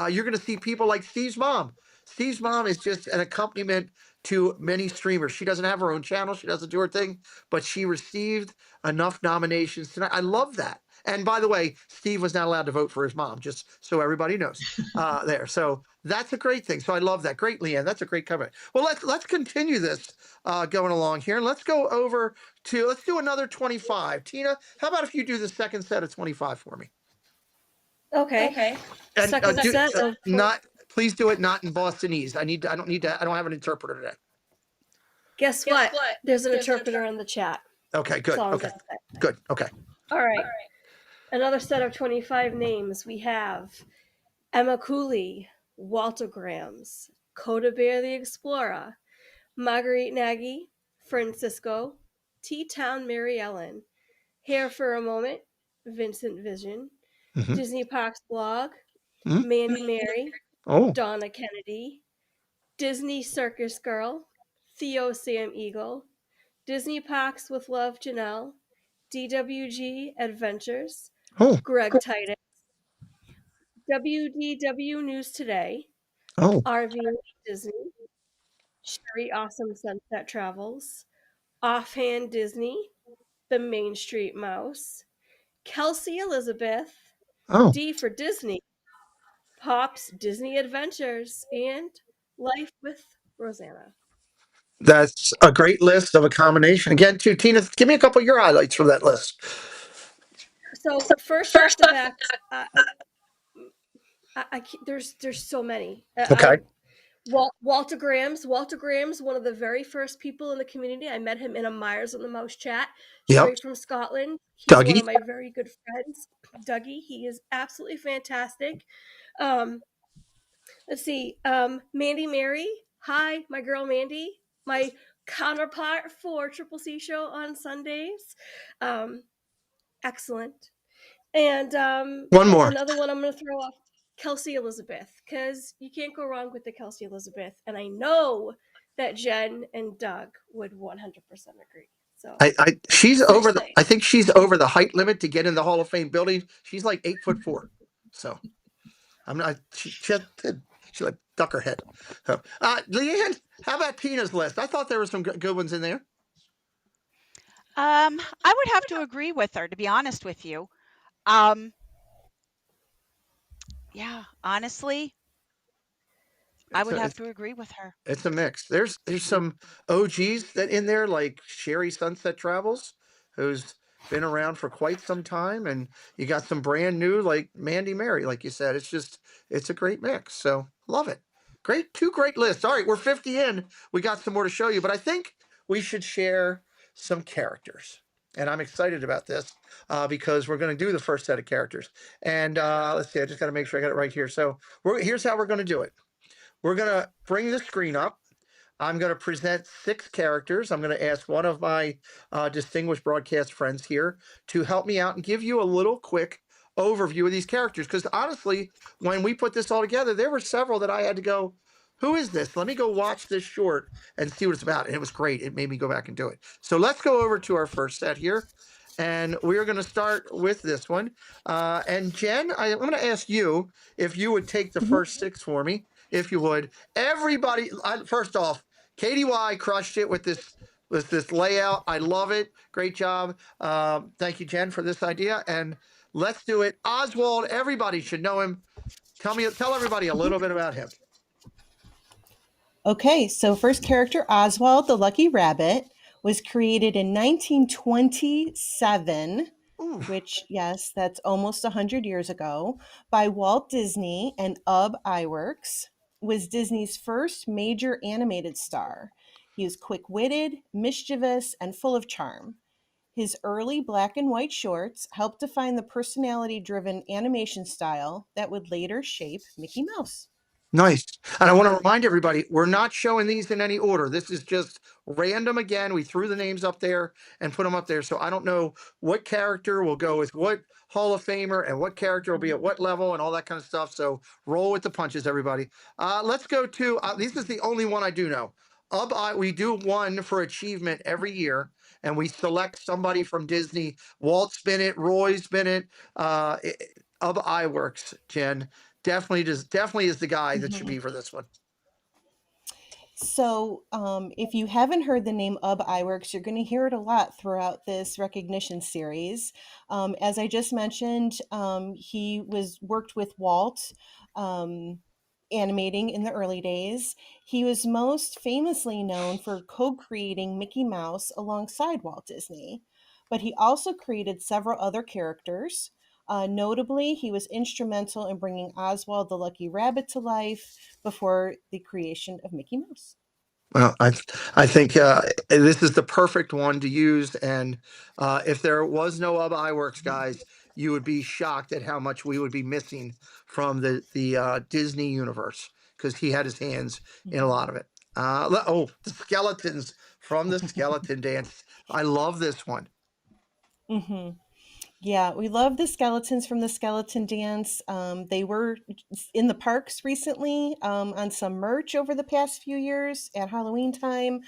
[SPEAKER 1] You're going to see people like Steve's mom. Steve's mom is just an accompaniment to many streamers. She doesn't have her own channel. She doesn't do her thing, but she received enough nominations tonight. I love that. And by the way, Steve was not allowed to vote for his mom, just so everybody knows there. So that's a great thing. So I love that. Great, Leanne. That's a great cover. Well, let's continue this going along here. Let's go over to, let's do another 25. Tina, how about if you do the second set of 25 for me?
[SPEAKER 9] Okay.
[SPEAKER 1] And
[SPEAKER 9] Second set of
[SPEAKER 1] please do it not in Bostonese. I don't have an interpreter today.
[SPEAKER 9] Guess what? There's an interpreter in the chat.
[SPEAKER 1] Okay, good. Okay. Good. Okay.
[SPEAKER 9] All right. Another set of 25 names. We have Emma Cooley, Walter Grams, Coda Bear the Explorer, Marguerite Nagy, Francisco, T-Town Mary Ellen, Here for a Moment, Vincent Vision, Disney Parks Blog, Mandy Mary, Donna Kennedy, Disney Circus Girl, Theo Sam Eagle, Disney Parks with Love Janelle, DWG Adventures, Greg Titus, WDW News Today, RV Disney, Sherry Awesome Sunset Travels, Offhand Disney, The Main Street Mouse, Kelsey Elizabeth, D for Disney, Pop's Disney Adventures, and Life with Rosanna.
[SPEAKER 1] That's a great list of a combination. Again, too, Tina, give me a couple of your highlights from that list.
[SPEAKER 9] So first off the bat, there's so many.
[SPEAKER 1] Okay.
[SPEAKER 9] Walter Grams, one of the very first people in the community. I met him in a Myers on the Mouse chat, straight from Scotland. He's one of my very good friends. Dougie, he is absolutely fantastic. Let's see, Mandy Mary. Hi, my girl Mandy. my counterpart for Triple C show on Sundays. Excellent. And
[SPEAKER 1] One more.
[SPEAKER 9] another one I'm going to throw off, Kelsey Elizabeth, because you can't go wrong with the Kelsey Elizabeth. And I know that Jen and Doug would 100% agree. So
[SPEAKER 1] she's over the. I think she's over the height limit to get in the Hall of Fame building. She's like 8'4". So I'm not. She like duck her head. So, Leanne, how about Tina's list? I thought there were some good ones in there.
[SPEAKER 7] I would have to agree with her, to be honest with you. Yeah, honestly, I would have to agree with her.
[SPEAKER 1] It's a mix. There's some OGs that in there, like Sherry Sunset Travels, who's been around for quite some time, and you got some brand new like Mandy Mary, like you said. It's a great mix. So love it. Great, two great lists. All right, we're 50 in. We got some more to show you, but I think we should share some characters. And I'm excited about this because we're going to do the first set of characters. And let's see, I just got to make sure I got it right here. So here's how we're going to do it. We're going to bring the screen up. I'm going to present 6 characters. I'm going to ask one of my distinguished broadcast friends here to help me out and give you a little quick overview of these characters. Because honestly, when we put this all together, there were several that I had to go, who is this? Let me go watch this short and see what it's about. And it was great. It made me go back and do it. So let's go over to our first set here. And we're going to start with this one. And Jen, I'm going to ask you if you would take the first 6 for me, if you would. Everybody, first off, KDY crushed it with this layout. I love it. Great job. Thank you, Jen, for this idea. And let's do it. Oswald, everybody should know him. Tell everybody a little bit about him.
[SPEAKER 8] Okay, so first character, Oswald the Lucky Rabbit, was created in 1927, which, yes, that's almost 100 years ago, by Walt Disney and Ub Iwerks, was Disney's first major animated star. He was quick-witted, mischievous, and full of charm. His early black and white shorts helped define the personality-driven animation style that would later shape Mickey Mouse.
[SPEAKER 1] Nice. And I want to remind everybody, we're not showing these in any order. This is just random again. We threw the names up there and put them up there. So I don't know what character will go with what Hall of Famer and what character will be at what level and all that kind of stuff. So roll with the punches, everybody. Let's go to, this is the only one I do know. We do one for achievement every year, and we select somebody from Disney. Walt's been it, Roy's been it, Ub Iwerks, Jen. Definitely is the guy that should be for this one.
[SPEAKER 8] So if you haven't heard the name Ub Iwerks, you're going to hear it a lot throughout this recognition series. As I just mentioned, he worked with Walt animating in the early days. He was most famously known for co-creating Mickey Mouse alongside Walt Disney, but he also created several other characters. Notably, he was instrumental in bringing Oswald the Lucky Rabbit to life before the creation of Mickey Mouse.
[SPEAKER 1] Well, I think this is the perfect one to use. And if there was no Ub Iwerks, guys, you would be shocked at how much we would be missing from the Disney universe, because he had his hands in a lot of it. The skeletons from the Skeleton Dance. I love this one.
[SPEAKER 8] Mm-hmm. Yeah, we love the skeletons from the Skeleton Dance. They were in the parks recently on some merch over the past few years at Halloween time.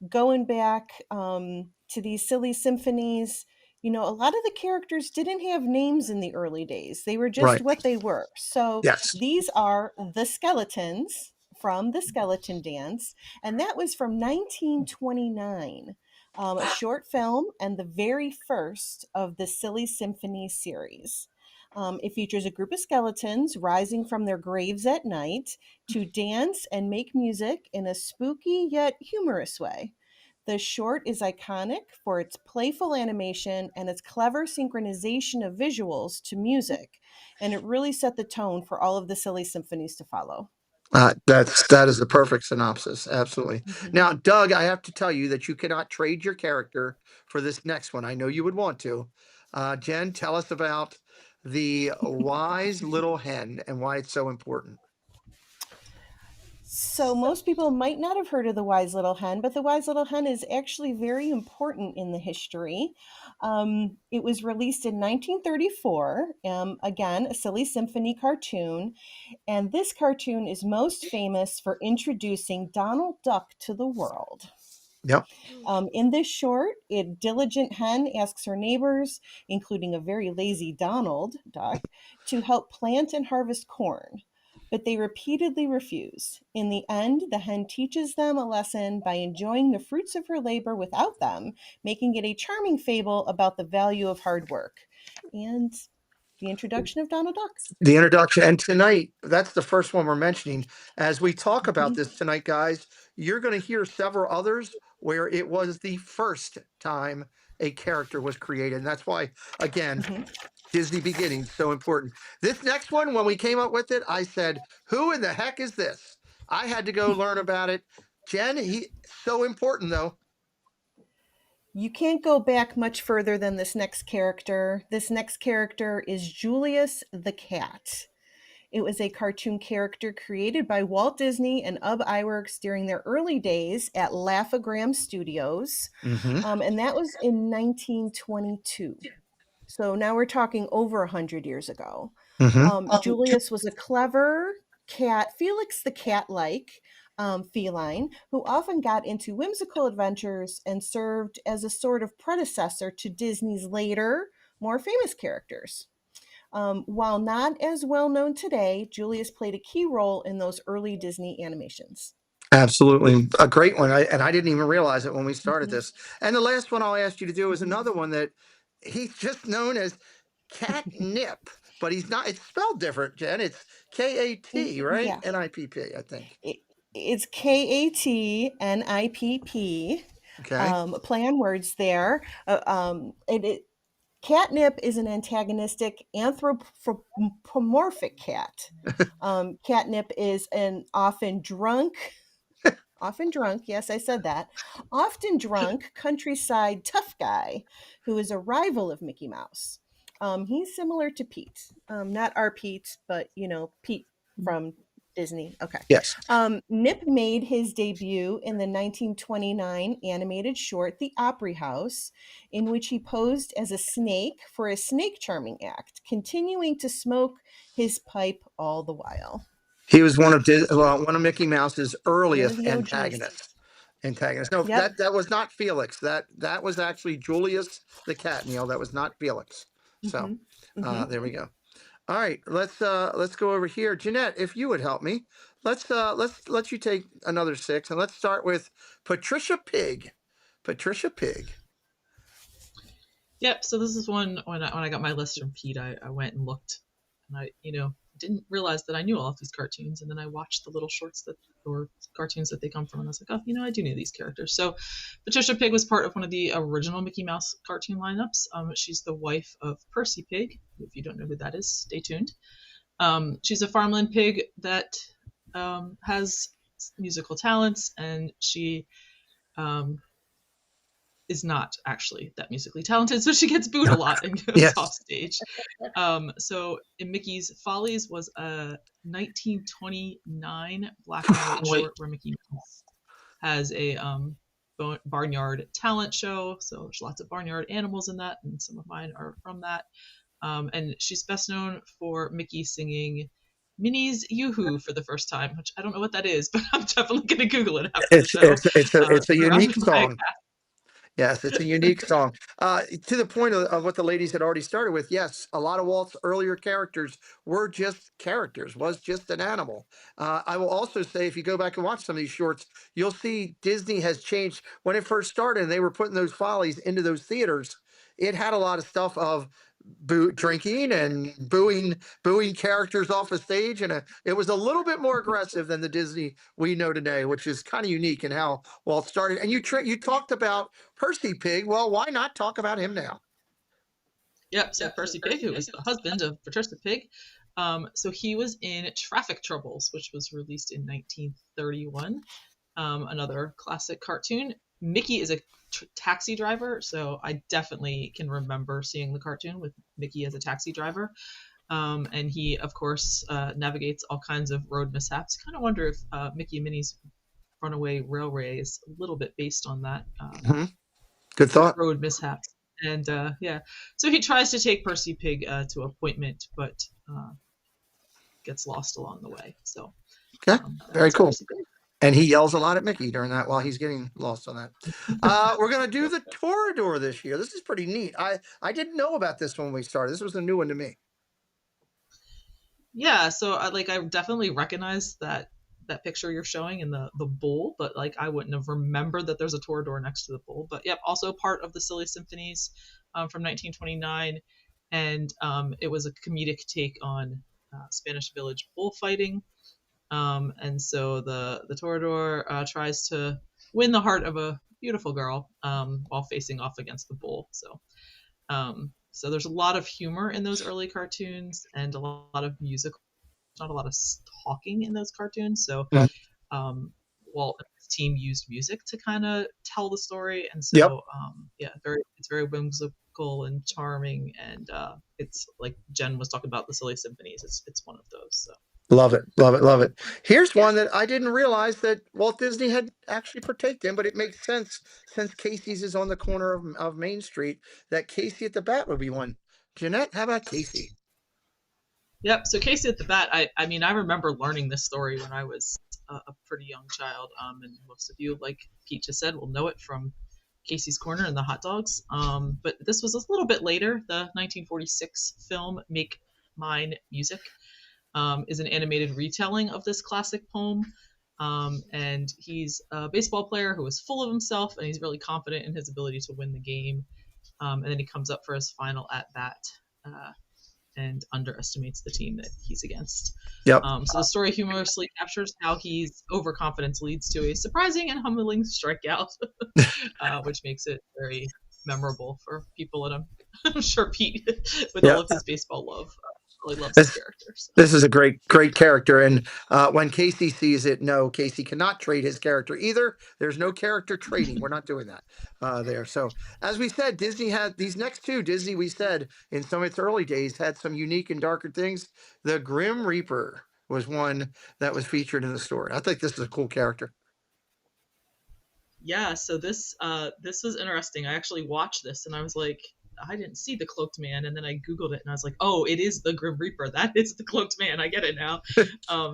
[SPEAKER 8] Going back to these silly symphonies, a lot of the characters didn't have names in the early days. They were just what they were. So these are the skeletons from the Skeleton Dance, and that was from 1929. A short film and the very first of the Silly Symphony series. It features a group of skeletons rising from their graves at night to dance and make music in a spooky yet humorous way. The short is iconic for its playful animation and its clever synchronization of visuals to music, and it really set the tone for all of the Silly Symphonies to follow.
[SPEAKER 1] That is the perfect synopsis. Absolutely. Mm-hmm. Now, Doug, I have to tell you that you cannot trade your character for this next one. I know you would want to. Jen, tell us about the wise little hen and why it's so important.
[SPEAKER 8] So most people might not have heard of the Wise Little Hen, but the Wise Little Hen is actually very important in the history. It was released in 1934, again, a Silly Symphony cartoon. And this cartoon is most famous for introducing Donald Duck to the world.
[SPEAKER 1] Yep.
[SPEAKER 8] In this short, a diligent hen asks her neighbors, including a very lazy Donald Duck, to help plant and harvest corn. But they repeatedly refuse. In the end, the hen teaches them a lesson by enjoying the fruits of her labor without them, making it a charming fable about the value of hard work. And the introduction of Donald Duck.
[SPEAKER 1] The introduction. And tonight, that's the first one we're mentioning. As we talk about this tonight, guys, you're going to hear several others where it was the first time a character was created. And that's why, again, Disney Beginnings, so important. This next one, when we came up with it, I said, who in the heck is this? I had to go learn about it. Jen, so important, though.
[SPEAKER 8] You can't go back much further than this next character. This next character is Julius the Cat. It was a cartoon character created by Walt Disney and Ub Iwerks during their early days at Laugh-O-Gram Studios. And that was in 1922. So now we're talking over 100 years ago. Julius was a clever cat, Felix the cat-like feline, who often got into whimsical adventures and served as a sort of predecessor to Disney's later, more famous characters. While not as well known today, Julius played a key role in those early Disney animations.
[SPEAKER 1] Absolutely. A great one. And I didn't even realize it when we started this. And the last one I'll ask you to do is another one that he's just known as Catnip, but he's not, it's spelled different, Jen. It's K-A-T, right?
[SPEAKER 8] Yeah.
[SPEAKER 1] N-I-P-P, I think.
[SPEAKER 8] It's K-A-T-N-I-P-P.
[SPEAKER 1] Okay.
[SPEAKER 8] Play on words there. Catnip is an antagonistic anthropomorphic cat. Catnip is an often drunk, yes, I said that, often drunk countryside tough guy who is a rival of Mickey Mouse. He's similar to Pete, not our Pete, but Pete from Disney. Okay.
[SPEAKER 1] Yes.
[SPEAKER 8] Nip made his debut in the 1929 animated short The Opry House, in which he posed as a snake for a snake charming act, continuing to smoke his pipe all the while.
[SPEAKER 1] He was one of Mickey Mouse's earliest antagonists. No,
[SPEAKER 8] Yep.
[SPEAKER 1] that was not Felix. That was actually Julius the Cat, Neil. That was not Felix. So there we go. All right, let's go over here. Jeanette, if you would help me, let's let you take another 6, and let's start with Patricia Pig. Patricia Pig.
[SPEAKER 6] Yep. So this is one when I got my list from Pete, I went and looked, and I didn't realize that I knew all of these cartoons, and then I watched the little shorts or cartoons that they come from, and I was like, oh, I do know these characters. So Patricia Pig was part of one of the original Mickey Mouse cartoon lineups. She's the wife of Percy Pig. If you don't know who that is, stay tuned. She's a farmland pig that has musical talents, and she is not actually that musically talented, so she gets booed a lot and goes off stage. So in Mickey's Follies was a 1929 black and white short where Mickey Mouse has a barnyard talent show. So there's lots of barnyard animals in that, and some of mine are from that. And she's best known for Mickey singing Minnie's Yoo-Hoo for the first time, which I don't know what that is, but I'm definitely going to Google it after the show.
[SPEAKER 1] It's a unique song. Yes, it's a unique song. To the point of what the ladies had already started with, yes, a lot of Walt's earlier characters were just characters, was just an animal. I will also say, if you go back and watch some of these shorts, you'll see Disney has changed. When it first started and they were putting those Follies into those theaters, it had a lot of stuff of drinking and booing characters off a stage, and it was a little bit more aggressive than the Disney we know today, which is kind of unique in how Walt started. And you talked about Percy Pig. Well, why not talk about him now?
[SPEAKER 6] Yep. So Percy Pig, who was the husband of Patricia Pig, so he was in Traffic Troubles, which was released in 1931. Another classic cartoon. Mickey is a taxi driver, so I definitely can remember seeing the cartoon with Mickey as a taxi driver. And he, of course, navigates all kinds of road mishaps. Kind of wonder if Mickey and Minnie's Runaway Railway is a little bit based on that.
[SPEAKER 1] Good thought.
[SPEAKER 6] Road mishaps. And yeah, so he tries to take Percy Pig to appointment, but gets lost along the way. So
[SPEAKER 1] okay, very cool.
[SPEAKER 6] Percy Pig.
[SPEAKER 1] And he yells a lot at Mickey during that while he's getting lost on that. We're gonna do the Torador this year. This is pretty neat. I didn't know about this when we started. This was a new one to me.
[SPEAKER 6] Yeah, so I definitely recognize that picture you're showing in the bowl, but like I wouldn't have remembered that there's a Torador next to the bowl. But yep, also part of the Silly Symphonies from 1929, and it was a comedic take on Spanish village bullfighting. And so the Torador tries to win the heart of a beautiful girl while facing off against the bull. So there's a lot of humor in those early cartoons and a lot of music, not a lot of talking in those cartoons. So Walt and his team used music to kind of tell the story. And so it's very whimsical and charming. And it's like Jen was talking about the Silly Symphonies. It's one of those. So.
[SPEAKER 1] Love it, love it, love it. Here's one that I didn't realize that Walt Disney had actually partaked in, but it makes sense since Casey's is on the corner of Main Street, that Casey at the Bat would be one. Jeanette, how about Casey?
[SPEAKER 6] Yep, so Casey at the Bat, I mean, I remember learning this story when I was a pretty young child, and most of you, like Pete just said, will know it from Casey's Corner and the hot dogs. But this was a little bit later. The 1946 film Make Mine Music is an animated retelling of this classic poem. And he's a baseball player who is full of himself, and he's really confident in his ability to win the game. And then he comes up for his final at-bat and underestimates the team that he's against.
[SPEAKER 1] Yep.
[SPEAKER 6] So the story humorously captures how his overconfidence leads to a surprising and humbling strikeout, which makes it very memorable for people. And I'm sure Pete, with all of his baseball love, really loves this character. So.
[SPEAKER 1] This is a great character. And when Casey sees it, no, Casey cannot trade his character either. There's no character trading. We're not doing that there. So as we said, Disney had these next two. Disney, we said, in some of its early days, had some unique and darker things. The Grim Reaper was one that was featured in the story. I think this is a cool character.
[SPEAKER 6] Yeah, so this was interesting. I actually watched this and I was like, I didn't see the Cloaked Man, and then I Googled it and I was like, oh, it is the Grim Reaper. That is the Cloaked Man. I get it now.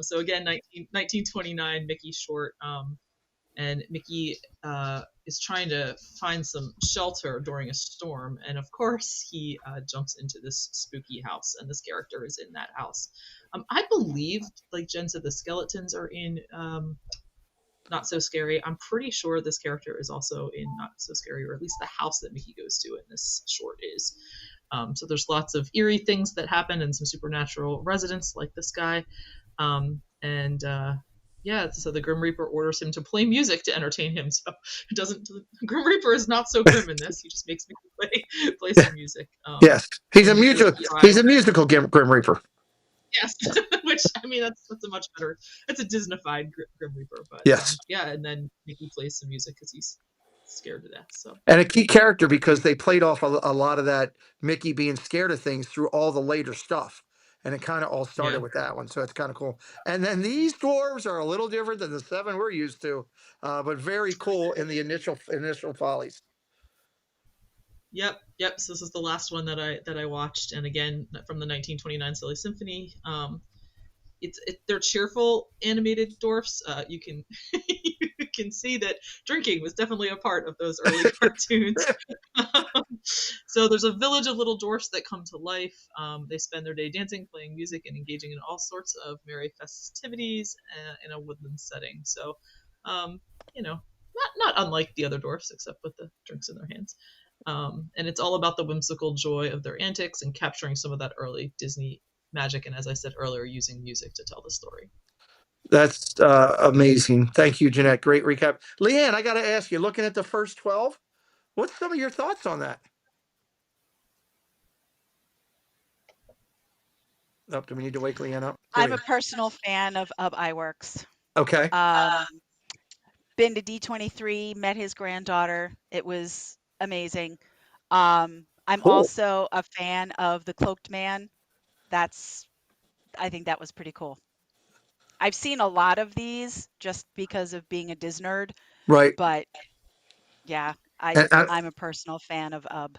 [SPEAKER 6] So again, 1929, Mickey short, and Mickey is trying to find some shelter during a storm, and of course he jumps into this spooky house, and this character is in that house. I believe, like Jen said, the skeletons are in Not So Scary. I'm pretty sure this character is also in Not So Scary, or at least the house that Mickey goes to in this short is. So there's lots of eerie things that happen and some supernatural residents like this guy. So the Grim Reaper orders him to play music to entertain him. So the Grim Reaper is not so grim in this. He just makes Mickey play some music.
[SPEAKER 1] Yes, he's a musical Grim Reaper.
[SPEAKER 6] Yes, which, I mean, that's a much better. It's a Disney-fied Grim Reaper, but
[SPEAKER 1] yes,
[SPEAKER 6] and then Mickey plays some music because he's scared to death. So,
[SPEAKER 1] and a key character because they played off a lot of that Mickey being scared of things through all the later stuff, and it kind of all started with that one. So it's kind of cool. And then these dwarves are a little different than the 7 we're used to, but very cool in the initial Follies.
[SPEAKER 6] Yep. So this is the last one that I watched, and again from the 1929 Silly Symphony. They're cheerful animated dwarfs. You can you can see that drinking was definitely a part of those early cartoons. So there's a village of little dwarfs that come to life. They spend their day dancing, playing music, and engaging in all sorts of merry festivities in a woodland setting. So, not unlike the other dwarfs, except with the drinks in their hands. And it's all about the whimsical joy of their antics and capturing some of that early Disney magic, and as I said earlier, using music to tell the story.
[SPEAKER 1] That's amazing. Thank you, Jeanette. Great recap. Leanne, I got to ask you, looking at the first 12, what's some of your thoughts on that? Oh, do we need to wake Leanne up?
[SPEAKER 7] I'm a personal fan of iWorks.
[SPEAKER 1] Okay.
[SPEAKER 7] Been to D23, met his granddaughter. It was amazing. I'm
[SPEAKER 1] Cool.
[SPEAKER 7] also a fan of the Cloaked Man. I think that was pretty cool. I've seen a lot of these just because of being a Disney nerd,
[SPEAKER 1] Right.
[SPEAKER 7] but yeah,
[SPEAKER 1] And,
[SPEAKER 7] I'm a personal fan of UB.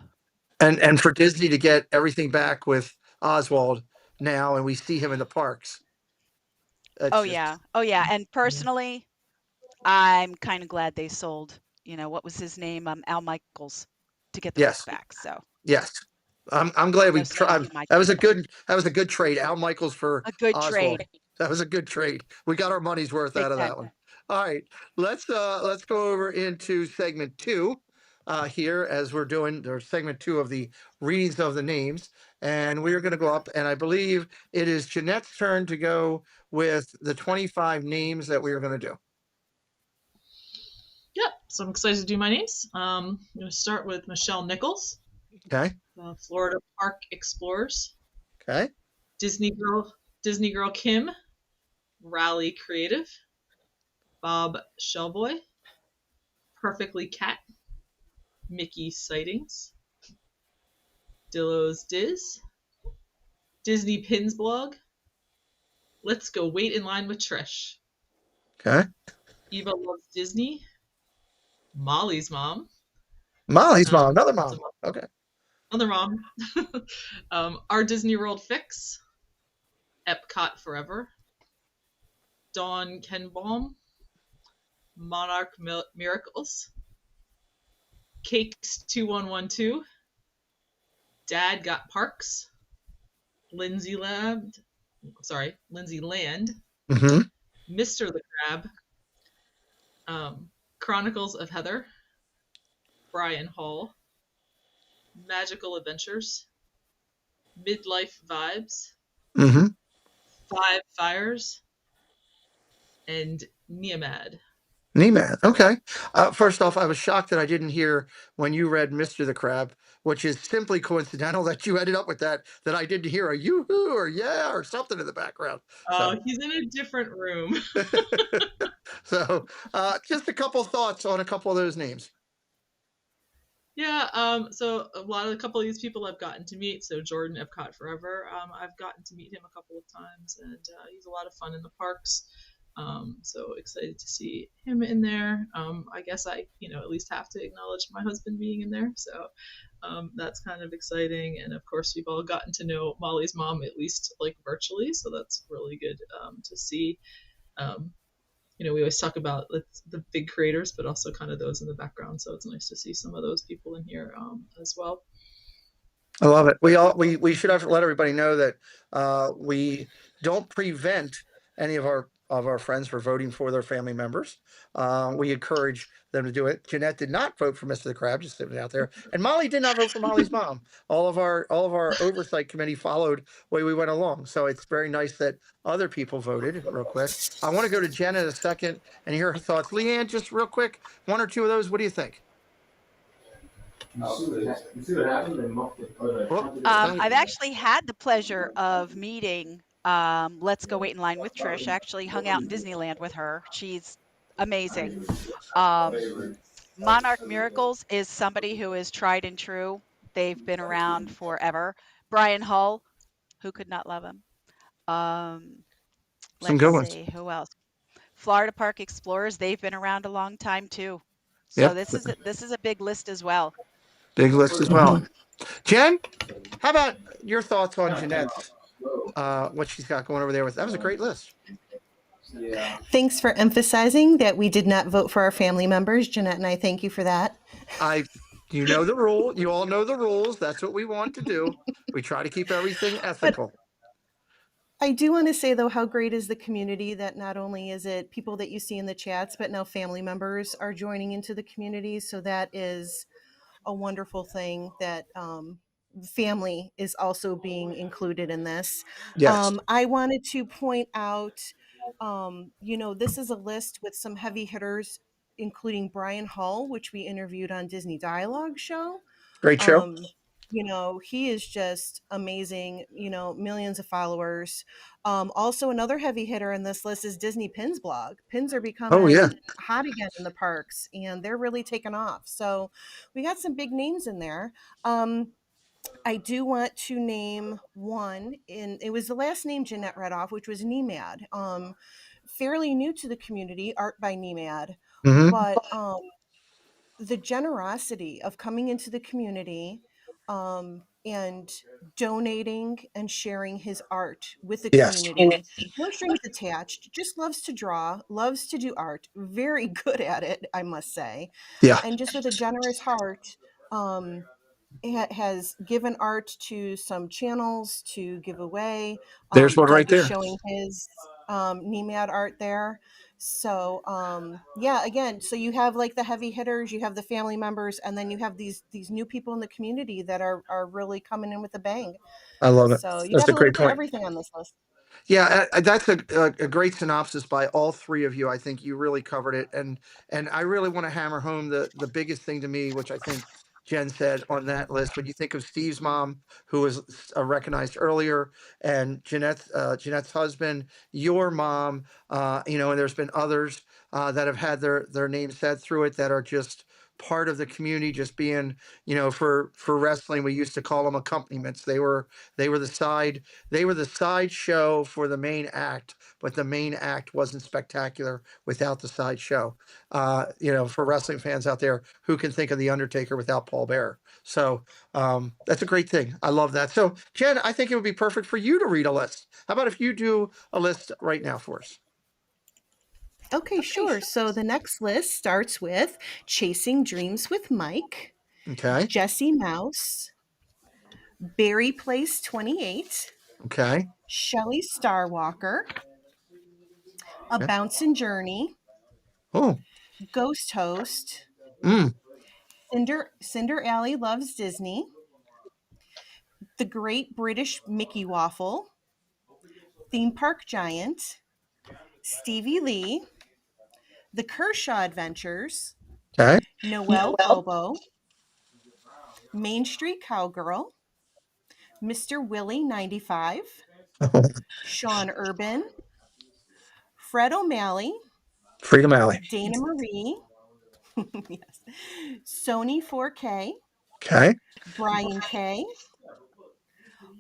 [SPEAKER 1] and for Disney to get everything back with Oswald now, and we see him in the parks.
[SPEAKER 7] Oh
[SPEAKER 1] It's just
[SPEAKER 7] yeah. Oh yeah. And personally, I'm kind of glad they sold, what was his name? Al Michaels to get the rights
[SPEAKER 1] yes,
[SPEAKER 7] back. So
[SPEAKER 1] yes. I'm glad we
[SPEAKER 7] no skin off
[SPEAKER 1] tried.
[SPEAKER 7] of my
[SPEAKER 1] That was
[SPEAKER 7] teeth.
[SPEAKER 1] a good trade. Al Michaels for
[SPEAKER 7] A good
[SPEAKER 1] Oswald.
[SPEAKER 7] trade.
[SPEAKER 1] That was a good trade. We got our money's worth
[SPEAKER 7] Big
[SPEAKER 1] out of
[SPEAKER 7] time.
[SPEAKER 1] that one. All right, let's go over into segment 2 here as we're doing there's segment 2 of the readings of the names, and we're going to go up, and I believe it is Jeanette's turn to go with the 25 names that we are going to do.
[SPEAKER 6] Yep. So I'm excited to do my names. I'm going to start with Michelle Nichols.
[SPEAKER 1] Okay.
[SPEAKER 6] Florida Park Explorers.
[SPEAKER 1] Okay.
[SPEAKER 6] Disney Girl Kim. Rally Creative. Bob Shellboy. Perfectly Cat. Mickey Sightings. Dillo's Diz. Disney Pins Blog. Let's Go Wait in Line with Trish.
[SPEAKER 1] Okay.
[SPEAKER 6] Eva Loves Disney. Molly's Mom.
[SPEAKER 1] Molly's mom, another mom. Okay.
[SPEAKER 6] Another mom. Our Disney World Fix. Epcot Forever. Dawn Kenbaum. Monarch Miracles. Cakes 2112. Dad Got Parks. Lindsay Land.
[SPEAKER 1] Mm-hmm.
[SPEAKER 6] Mr. the Crab. Chronicles of Heather. Brian Hall. Magical Adventures. Midlife Vibes.
[SPEAKER 1] Mm-hmm.
[SPEAKER 6] Five Fires. And Niamad.
[SPEAKER 1] Nemad. Okay. First off, I was shocked that I didn't hear when you read Mr. the Crab, which is simply coincidental that you ended up with that I didn't hear a yoo-hoo or yeah or something in the background. So,
[SPEAKER 6] He's in a different room.
[SPEAKER 1] so just a couple thoughts on a couple of those names.
[SPEAKER 6] Yeah, so a couple of these people I've gotten to meet. So Jordan Epcot Forever, I've gotten to meet him a couple of times, and he's a lot of fun in the parks. So excited to see him in there. I guess I, at least have to acknowledge my husband being in there. So that's kind of exciting. And of course, we've all gotten to know Molly's mom, at least like virtually. So that's really good to see. We always talk about the big creators, but also kind of those in the background. So it's nice to see some of those people in here as well.
[SPEAKER 1] I love it. We should have to let everybody know that we don't prevent any of our friends for voting for their family members. We encourage them to do it. Jeanette did not vote for Mr. the Crab, just sitting out there, and Molly did not vote for Molly's mom. All of our oversight committee followed the way we went along. So it's very nice that other people voted. Real quick, I want to go to Jen in a second and hear her thoughts. Leanne, just real quick, one or two of those. What do you think?
[SPEAKER 7] I've actually had the pleasure of meeting Let's Go Wait in Line with Trish. I actually hung out in Disneyland with her. She's amazing. Monarch Miracles is somebody who is tried and true. They've been around forever. Brian Hull, who could not love him?
[SPEAKER 1] Some good ones.
[SPEAKER 7] Who else? Florida Park Explorers. They've been around a long time too. So
[SPEAKER 1] Yep.
[SPEAKER 7] this is a big list as well.
[SPEAKER 1] Big list as well. Jen, how about your thoughts on Jeanette's, what she's got going over there with? That was a great list.
[SPEAKER 8] Thanks for emphasizing that we did not vote for our family members. Jeanette and I thank you for that.
[SPEAKER 1] You know the rule. You all know the rules. That's what we want to do. We try to keep everything ethical.
[SPEAKER 8] I do want to say, though, how great is the community that not only is it people that you see in the chats, but now family members are joining into the community. So that is a wonderful thing that family is also being included in this.
[SPEAKER 1] Yes.
[SPEAKER 8] I wanted to point out, this is a list with some heavy hitters, including Brian Hull, which we interviewed on Disney Dialogue Show.
[SPEAKER 1] Great show.
[SPEAKER 8] He is just amazing, millions of followers. Also, another heavy hitter in this list is Disney Pins blog. Pins are becoming hot again in the parks, and they're really taking off. So we got some big names in there. I do want to name one, and it was the last name Jeanette read off, which was Nemad. Fairly new to the community, art by Nemad, but the generosity of coming into the community and donating and sharing his art with the
[SPEAKER 1] Yes.
[SPEAKER 8] community. No strings attached, just loves to draw, loves to do art, very good at it, I must say.
[SPEAKER 1] Yeah.
[SPEAKER 8] And just with a generous heart, um, has given art to some channels to give away.
[SPEAKER 1] There's one
[SPEAKER 8] Doug
[SPEAKER 1] right
[SPEAKER 8] is
[SPEAKER 1] there.
[SPEAKER 8] showing his Nemad art there. So yeah, again, so you have like the heavy hitters, you have the family members, and then you have these new people in the community that are really coming in with a bang.
[SPEAKER 1] I love it.
[SPEAKER 8] So you
[SPEAKER 1] That's
[SPEAKER 8] got
[SPEAKER 1] a
[SPEAKER 8] a little
[SPEAKER 1] great
[SPEAKER 8] bit of
[SPEAKER 1] point.
[SPEAKER 8] everything on this list.
[SPEAKER 1] Yeah, that's a great synopsis by all three of you. I think you really covered it, and I really want to hammer home the biggest thing to me, which I think Jen said on that list. When you think of Steve's mom, who was recognized earlier, and Jeanette's husband, your mom, and there's been others that have had their names said through it that are just part of the community, just being, for wrestling, we used to call them accompaniments. They were the side show for the main act, but the main act wasn't spectacular without the side show. For wrestling fans out there, who can think of the Undertaker without Paul Bearer? So that's a great thing. I love that. So Jen, I think it would be perfect for you to read a list. How about if you do a list right now for us?
[SPEAKER 8] Okay, sure. So the next list starts with Chasing Dreams with Mike,
[SPEAKER 1] Okay.
[SPEAKER 8] Jesse Mouse, Barry Place 28,
[SPEAKER 1] Okay.
[SPEAKER 8] Shelley Starwalker, A
[SPEAKER 1] Okay.
[SPEAKER 8] Bouncin' Journey,
[SPEAKER 1] Oh.
[SPEAKER 8] Ghost Host,
[SPEAKER 1] Mm.
[SPEAKER 8] Cinder Alley Loves Disney, The Great British Mickey Waffle, Theme Park Giant, Stevie Lee, The Kershaw Adventures,
[SPEAKER 1] Okay.
[SPEAKER 8] Noel Bobo, Main Street Cowgirl, Mr. Willie 95, Sean Urban, Fred O'Malley,
[SPEAKER 1] Freedom Alley.
[SPEAKER 8] Dana Marie, yes, Sony 4K,
[SPEAKER 1] Okay.
[SPEAKER 8] Brian K,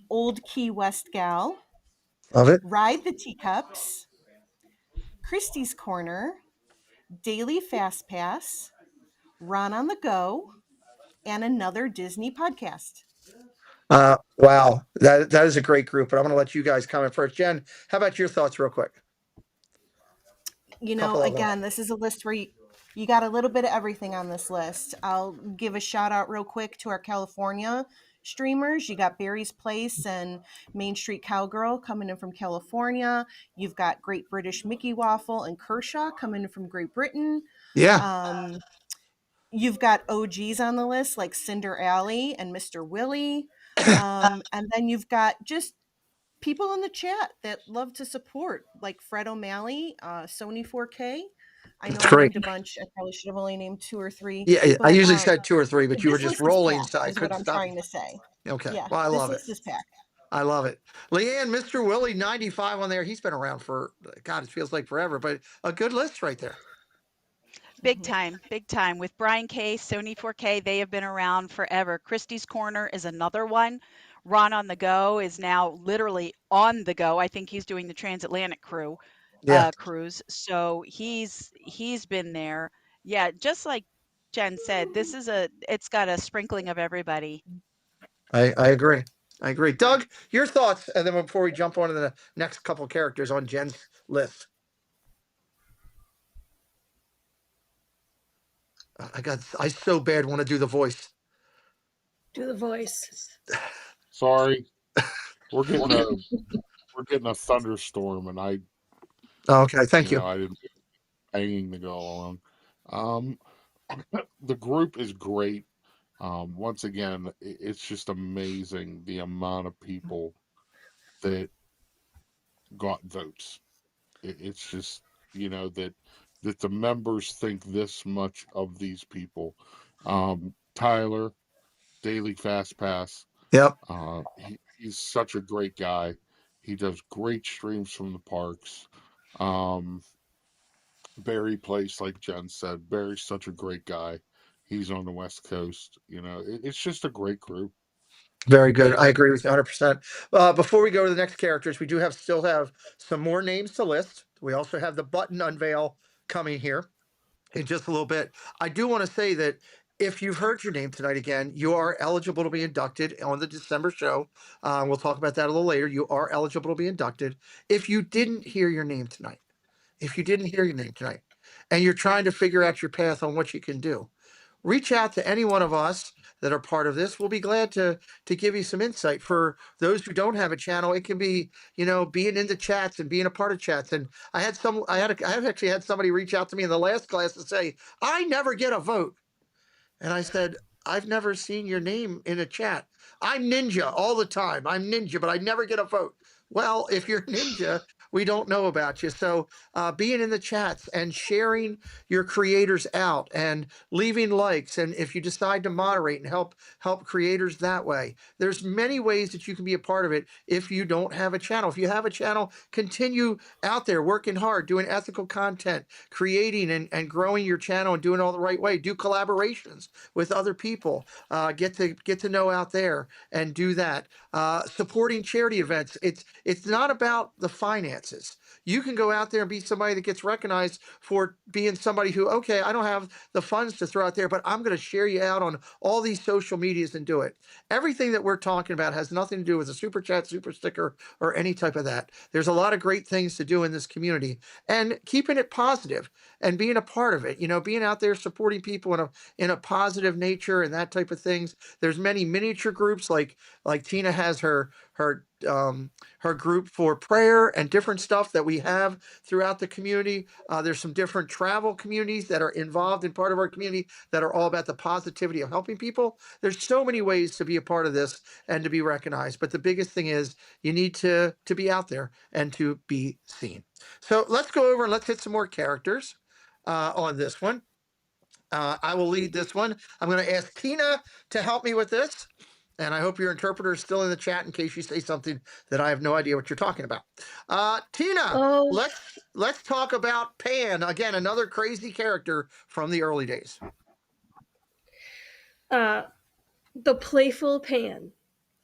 [SPEAKER 8] Old Key West Gal,
[SPEAKER 1] Love it.
[SPEAKER 8] Ride the Teacups, Christie's Corner, Daily Fast Pass, Ron on the Go, and another Disney podcast.
[SPEAKER 1] Wow, that is a great group. But I'm going to let you guys comment first. Jen, how about your thoughts, real quick? Couple of them.
[SPEAKER 8] Again, this is a list where you got a little bit of everything on this list. I'll give a shout out real quick to our California streamers. You got Barry's Place and Main Street Cowgirl coming in from California. You've got Great British Mickey Waffle and Kershaw coming in from Great Britain.
[SPEAKER 1] Yeah.
[SPEAKER 8] You've got OGs on the list like Cinder Alley and Mr. Willie. And then you've got just people in the chat that love to support, like Fred O'Malley, Sony 4K. I know
[SPEAKER 1] That's
[SPEAKER 8] I
[SPEAKER 1] great.
[SPEAKER 8] named a bunch. I probably should have only named 2 or 3.
[SPEAKER 1] Yeah, I
[SPEAKER 8] but,
[SPEAKER 1] usually said 2 or 3, but you were
[SPEAKER 8] this
[SPEAKER 1] just
[SPEAKER 8] list is
[SPEAKER 1] rolling,
[SPEAKER 8] packed,
[SPEAKER 1] so I
[SPEAKER 8] is what
[SPEAKER 1] couldn't
[SPEAKER 8] I'm
[SPEAKER 1] stop.
[SPEAKER 8] trying to say.
[SPEAKER 1] Okay.
[SPEAKER 8] Yeah,
[SPEAKER 1] Well, I
[SPEAKER 8] this
[SPEAKER 1] love it.
[SPEAKER 8] list is packed.
[SPEAKER 1] I love it. Leanne, Mr. Willie 95 on there. He's been around for, God, it feels like forever, but a good list right there.
[SPEAKER 7] Big time. With Brian K, Sony 4K, they have been around forever. Christie's Corner is another one. Ron on the Go is now literally on the go. I think he's doing the transatlantic
[SPEAKER 1] Yeah.
[SPEAKER 7] cruise. So he's been there. Yeah, just like Jen said, it's got a sprinkling of everybody.
[SPEAKER 1] I agree. I agree. Doug, your thoughts, and then before we jump on to the next couple of characters on Jen's list. I so bad want to do the voice.
[SPEAKER 9] Do the voice.
[SPEAKER 10] Sorry, we're getting a thunderstorm, and I.
[SPEAKER 1] Oh, okay, thank you.
[SPEAKER 10] I didn't hanging to go along. The group is great. Once again, it's just amazing the amount of people that got votes. It's just that the members think this much of these people. Tyler, Daily Fast Pass.
[SPEAKER 1] Yep.
[SPEAKER 10] He's such a great guy. He does great streams from the parks. Barry Place, like Jen said, Barry's such a great guy. He's on the West Coast. It's just a great group.
[SPEAKER 1] Very good. I agree with you 100%. Before we go to the next characters, we do still have some more names to list. We also have the button unveil coming here in just a little bit. I do want to say that if you've heard your name tonight again, you are eligible to be inducted on the December show. We'll talk about that a little later. You are eligible to be inducted. If you didn't hear your name tonight, and you're trying to figure out your path on what you can do, reach out to any one of us that are part of this. We'll be glad to give you some insight. For those who don't have a channel, it can be, being in the chats and being a part of chats. And I've actually had somebody reach out to me in the last class and say, I never get a vote. And I said, I've never seen your name in a chat. I'm Ninja all the time. I'm Ninja, but I never get a vote. Well, if you're Ninja, we don't know about you. So being in the chats and sharing your creators out and leaving likes, and if you decide to moderate and help creators that way, there's many ways that you can be a part of it. If you don't have a channel, if you have a channel, continue out there working hard, doing ethical content, creating and growing your channel and doing it all the right way. Do collaborations with other people. Get to know out there and do that. Supporting charity events. It's not about the finances. You can go out there and be somebody that gets recognized for being somebody who, okay, I don't have the funds to throw out there, but I'm going to share you out on all these social medias and do it. Everything that we're talking about has nothing to do with a super chat, super sticker, or any type of that. There's a lot of great things to do in this community, and keeping it positive and being a part of it, being out there supporting people in a positive nature and that type of things. There's many miniature groups like Tina has her group for prayer and different stuff that we have throughout the community. There's some different travel communities that are involved in part of our community that are all about the positivity of helping people. There's so many ways to be a part of this and to be recognized. But the biggest thing is you need to be out there and to be seen. So let's go over and let's hit some more characters on this one. I will lead this one. I'm going to ask Tina to help me with this. And I hope your interpreter is still in the chat in case you say something that I have no idea what you're talking about. Tina, let's talk about Pan. Again, another crazy character from the early days.
[SPEAKER 9] The Playful Pan.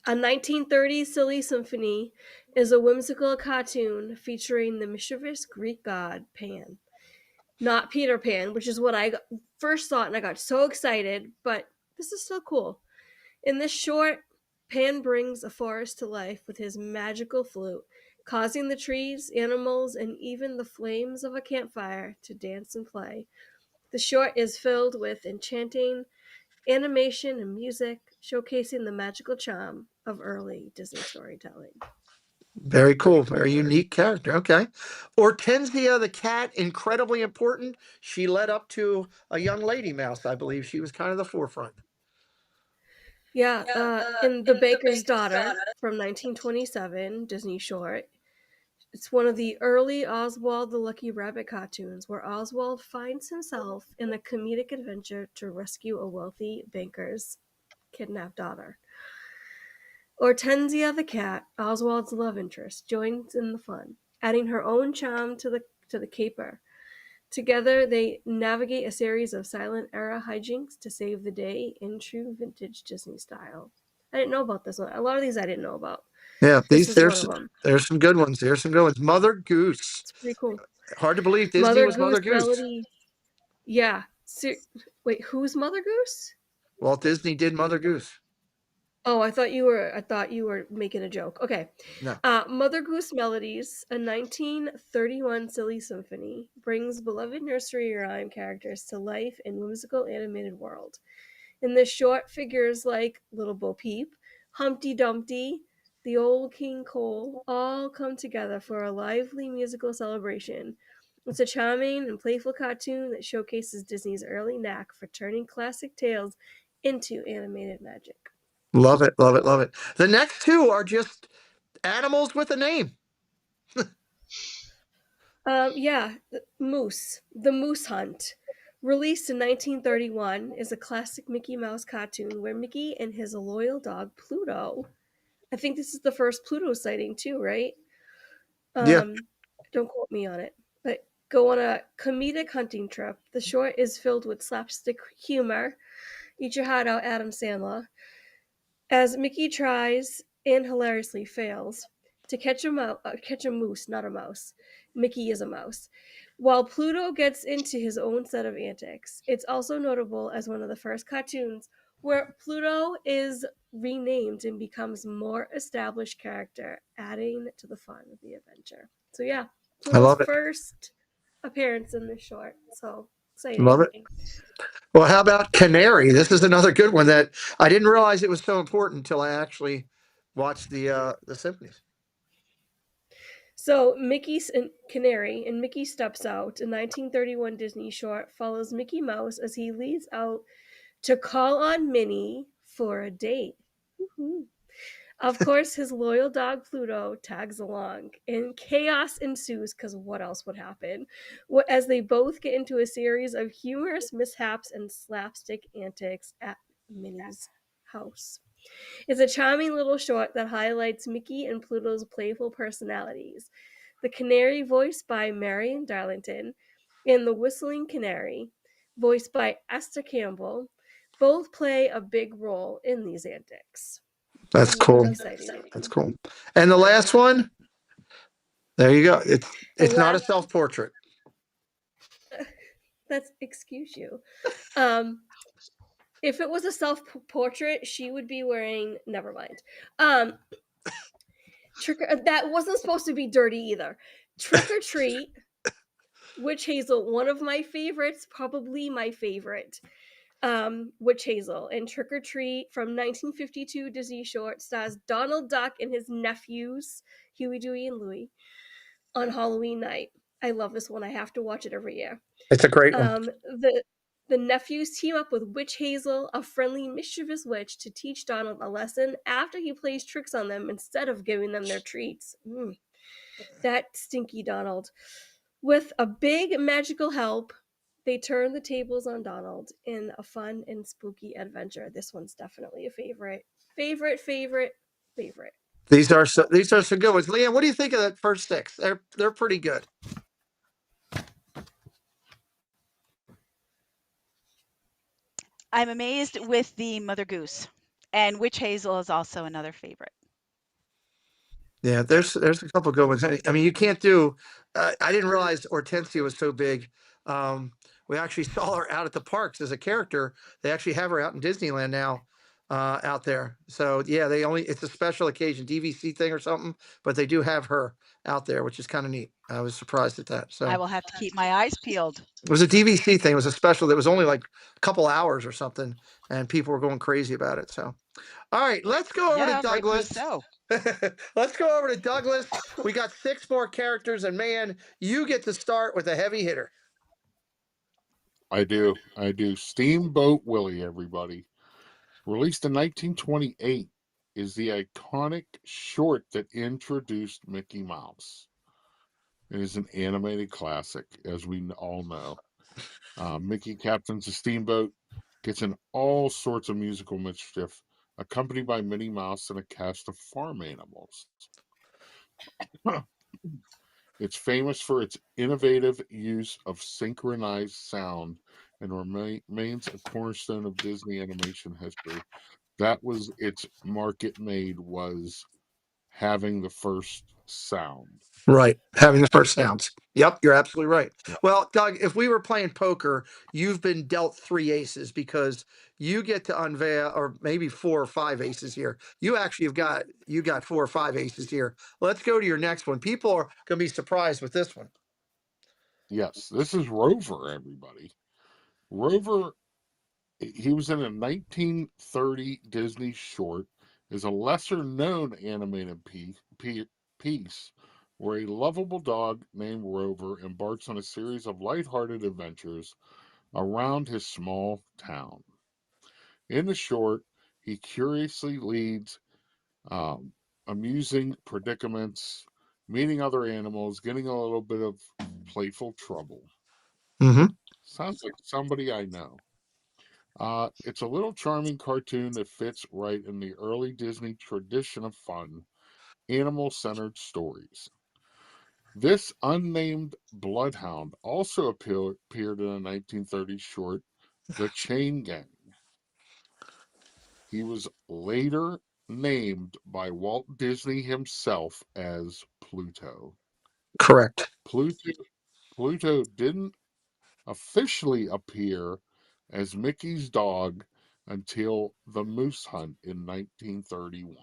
[SPEAKER 9] A 1930s silly symphony is a whimsical cartoon featuring the mischievous Greek god Pan. Not Peter Pan, which is what I first thought, and I got so excited, but this is still cool. In this short, Pan brings a forest to life with his magical flute, causing the trees, animals, and even the flames of a campfire to dance and play. The short is filled with enchanting animation and music, showcasing the magical charm of early Disney storytelling.
[SPEAKER 1] Very cool. Very unique character. Okay. Hortensia the cat, incredibly important. She led up to a young lady mouse, I believe. She was kind of the forefront.
[SPEAKER 9] Yeah, in The Baker's Daughter from 1927, Disney short. It's one of the early Oswald the Lucky Rabbit cartoons where Oswald finds himself in a comedic adventure to rescue a wealthy banker's kidnapped daughter. Hortensia the cat, Oswald's love interest, joins in the fun, adding her own charm to the caper. Together, they navigate a series of silent era hijinks to save the day in true vintage Disney style. I didn't know about this one. A lot of these I didn't know about.
[SPEAKER 1] Yeah,
[SPEAKER 9] There's
[SPEAKER 1] some good ones. There's some good ones. Mother Goose.
[SPEAKER 9] It's pretty cool.
[SPEAKER 1] Hard to believe Disney was Mother Goose.
[SPEAKER 9] Melody. Yeah. Wait, who's Mother Goose?
[SPEAKER 1] Walt Disney did Mother Goose.
[SPEAKER 9] Oh, I thought you were making a joke. Okay.
[SPEAKER 1] No.
[SPEAKER 9] Mother Goose Melodies, a 1931 silly symphony, brings beloved nursery rhyme characters to life in whimsical animated world. In this short, figures like Little Bo Peep, Humpty Dumpty, the Old King Cole all come together for a lively musical celebration. It's a charming and playful cartoon that showcases Disney's early knack for turning classic tales into animated magic.
[SPEAKER 1] Love it, love it, love it. The next two are just animals with a name.
[SPEAKER 9] Moose. The Moose Hunt. Released in 1931, is a classic Mickey Mouse cartoon where Mickey and his loyal dog Pluto, I think this is the first Pluto sighting too, right?
[SPEAKER 1] Yeah.
[SPEAKER 9] Don't quote me on it, but go on a comedic hunting trip. The short is filled with slapstick humor. Eat your heart out, Adam Sandler. as Mickey tries and hilariously fails to catch a moose, not a mouse. Mickey is a mouse. While Pluto gets into his own set of antics, it's also notable as one of the first cartoons where Pluto is renamed and becomes more established character, adding to the fun of the adventure. So yeah,
[SPEAKER 1] I
[SPEAKER 9] Pluto's
[SPEAKER 1] love it.
[SPEAKER 9] first appearance in this short. So exciting.
[SPEAKER 1] Love it. Well, how about Canary? This is another good one that I didn't realize it was so important until I actually watched the symphonies.
[SPEAKER 9] So Mickey's Canary and Mickey Steps Out, a 1931 Disney short, follows Mickey Mouse as he leads out to call on Minnie for a date. Woo-hoo. Of course, his loyal dog Pluto tags along, and chaos ensues because what else would happen? As they both get into a series of humorous mishaps and slapstick antics at Minnie's house. It's a charming little short that highlights Mickey and Pluto's playful personalities. The Canary, voiced by Marion Darlington, and the Whistling Canary, voiced by Esther Campbell, both play a big role in these antics.
[SPEAKER 1] That's cool.
[SPEAKER 9] Exciting.
[SPEAKER 1] That's cool. And the last one, there you go. It's not a self-portrait.
[SPEAKER 9] That's excuse you. If it was a self-portrait, she would be wearing. Never mind. That wasn't supposed to be dirty either. Trick or Treat, Witch Hazel, one of my favorites, probably my favorite. Witch Hazel and Trick or Treat from 1952 Disney short stars Donald Duck and his nephews, Huey, Dewey, and Louie, on Halloween night. I love this one. I have to watch it every year.
[SPEAKER 1] It's a great one.
[SPEAKER 9] The nephews team up with Witch Hazel, a friendly, mischievous witch, to teach Donald a lesson after he plays tricks on them instead of giving them their treats. That stinky Donald. With a big magical help, they turn the tables on Donald in a fun and spooky adventure. This one's definitely a favorite. Favorite.
[SPEAKER 1] These are some good ones. Leanne, what do you think of that first six? They're pretty good.
[SPEAKER 7] I'm amazed with the Mother Goose, and Witch Hazel is also another favorite.
[SPEAKER 1] Yeah, there's a couple good ones. I mean, you can't do. I didn't realize Hortensia was so big. We actually saw her out at the parks as a character. They actually have her out in Disneyland now, out there. So yeah, it's a special occasion, DVC thing or something, but they do have her out there, which is kind of neat. I was surprised at that. So
[SPEAKER 7] I will have to keep my eyes peeled.
[SPEAKER 1] it was a DVC thing. It was a special that was only like a couple hours or something, and people were going crazy about it. So, all right, let's go over to Douglas.
[SPEAKER 7] So.
[SPEAKER 1] Let's go over to Douglas. We got 6 more characters, and man, you get to start with a heavy hitter.
[SPEAKER 10] I do. Steamboat Willie, everybody. Released in 1928, is the iconic short that introduced Mickey Mouse. It is an animated classic, as we all know. Mickey captains a steamboat, gets in all sorts of musical mischief, accompanied by Minnie Mouse and a cast of farm animals. It's famous for its innovative use of synchronized sound and remains a cornerstone of Disney animation history. That was its market made, was having the first sound.
[SPEAKER 1] Right, having the first sounds. Yep, you're absolutely right. Yep. Well, Doug, if we were playing poker, you've been dealt 3 aces because you get to unveil, or maybe 4 or 5 aces here. You actually got 4 or 5 aces here. Let's go to your next one. People are going to be surprised with this one.
[SPEAKER 10] Yes, this is Rover, everybody. Rover, he was in a 1930 Disney short, is a lesser-known animated piece where a lovable dog named Rover embarks on a series of lighthearted adventures around his small town. In the short, he curiously leads amusing predicaments, meeting other animals, getting a little bit of playful trouble. Sounds like somebody I know. It's a little charming cartoon that fits right in the early Disney tradition of fun, animal-centered stories. This unnamed bloodhound also appeared in a 1930s short, The Chain Gang. He was later named by Walt Disney himself as Pluto.
[SPEAKER 1] Correct.
[SPEAKER 10] Pluto didn't officially appear as Mickey's dog until the Moose Hunt in 1931.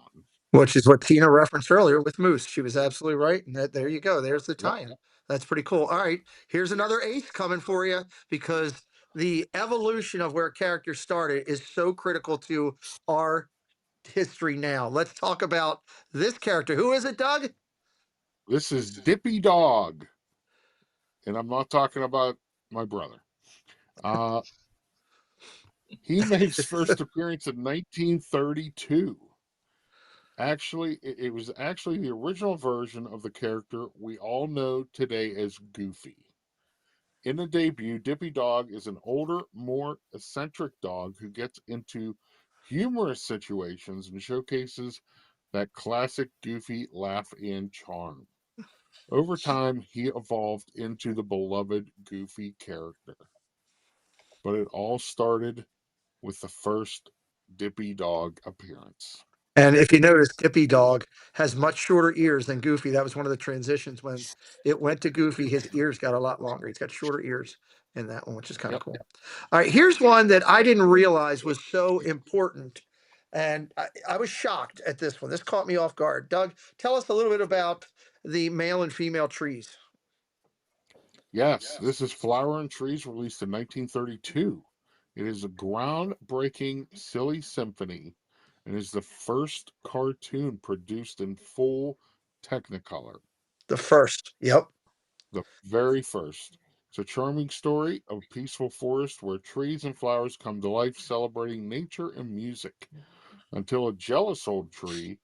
[SPEAKER 1] Which is what Tina referenced earlier with Moose. She was absolutely right. And there you go. There's the
[SPEAKER 10] Yep.
[SPEAKER 1] tie-in. That's pretty cool. All right. Here's another ace coming for you because the evolution of where characters started is so critical to our history now. Let's talk about this character. Who is it, Doug?
[SPEAKER 10] This is Dippy Dog. And I'm not talking about my brother. He made his first appearance in 1932. Actually, it was actually the original version of the character we all know today as Goofy. In the debut, Dippy Dog is an older, more eccentric dog who gets into humorous situations and showcases that classic Goofy laugh and charm. Over time, he evolved into the beloved Goofy character. But it all started with the first Dippy Dog appearance.
[SPEAKER 1] And if you notice, Dippy Dog has much shorter ears than Goofy. That was one of the transitions when it went to Goofy. His ears got a lot longer. He's got shorter ears in that one, which is kind of cool. All right, here's one that I didn't realize was so important. And I was shocked at this one. This caught me off guard. Doug, tell us a little bit about the male and female trees.
[SPEAKER 10] Yes, this is Flower and Trees, released in 1932. It is a groundbreaking, silly symphony and is the first cartoon produced in full Technicolor.
[SPEAKER 1] The first. Yep.
[SPEAKER 10] The very first. It's a charming story of a peaceful forest where trees and flowers come to life, celebrating nature and music, until a jealous old tree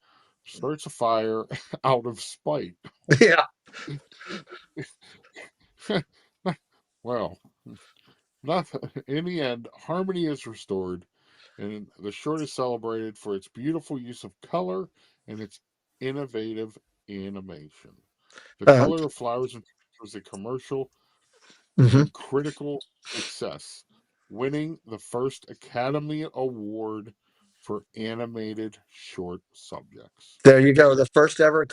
[SPEAKER 10] starts a fire out of spite.
[SPEAKER 1] Yeah.
[SPEAKER 10] Well, not in the end, harmony is restored, and the short is celebrated for its beautiful use of color and its innovative animation. The color of flowers and trees was a commercial and critical success, winning the first Academy Award for animated short subjects.
[SPEAKER 1] There you go. The first ever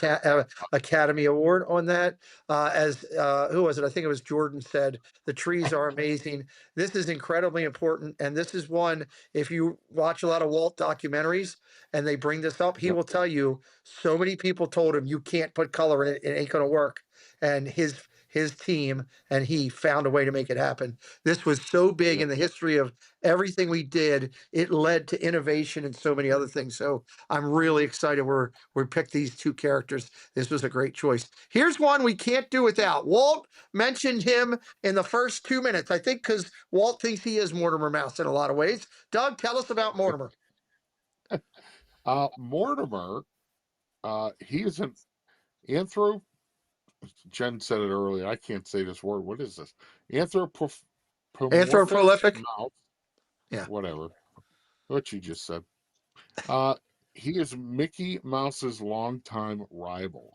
[SPEAKER 1] Academy Award on that. Who was it? I think it was Jordan said, the trees are amazing. This is incredibly important. And this is one, if you watch a lot of Walt documentaries and they bring this up, he will tell you so many people told him, you can't put color in it. It ain't going to work. And his team and he found a way to make it happen. This was so big in the history of everything we did. It led to innovation and so many other things. So I'm really excited we picked these two characters. This was a great choice. Here's one we can't do without. Walt mentioned him in the first 2 minutes, I think, because Walt thinks he is Mortimer Mouse in a lot of ways. Doug, tell us about Mortimer.
[SPEAKER 10] Mortimer, he is an Jen said it earlier. I can't say this word. What is this?
[SPEAKER 1] Anthropomorphic
[SPEAKER 10] mouse.
[SPEAKER 1] Yeah.
[SPEAKER 10] Whatever. What you just said. He is Mickey Mouse's longtime rival.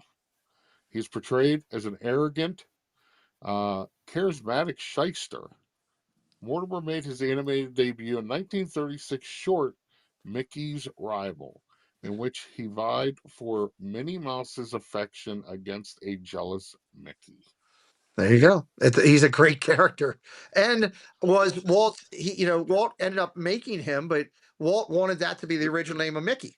[SPEAKER 10] He's portrayed as an arrogant, charismatic shyster. Mortimer made his animated debut in 1936 short, Mickey's Rival, in which he vied for Minnie Mouse's affection against a jealous Mickey.
[SPEAKER 1] There you go. He's a great character. And was Walt, Walt ended up making him, but Walt wanted that to be the original name of Mickey,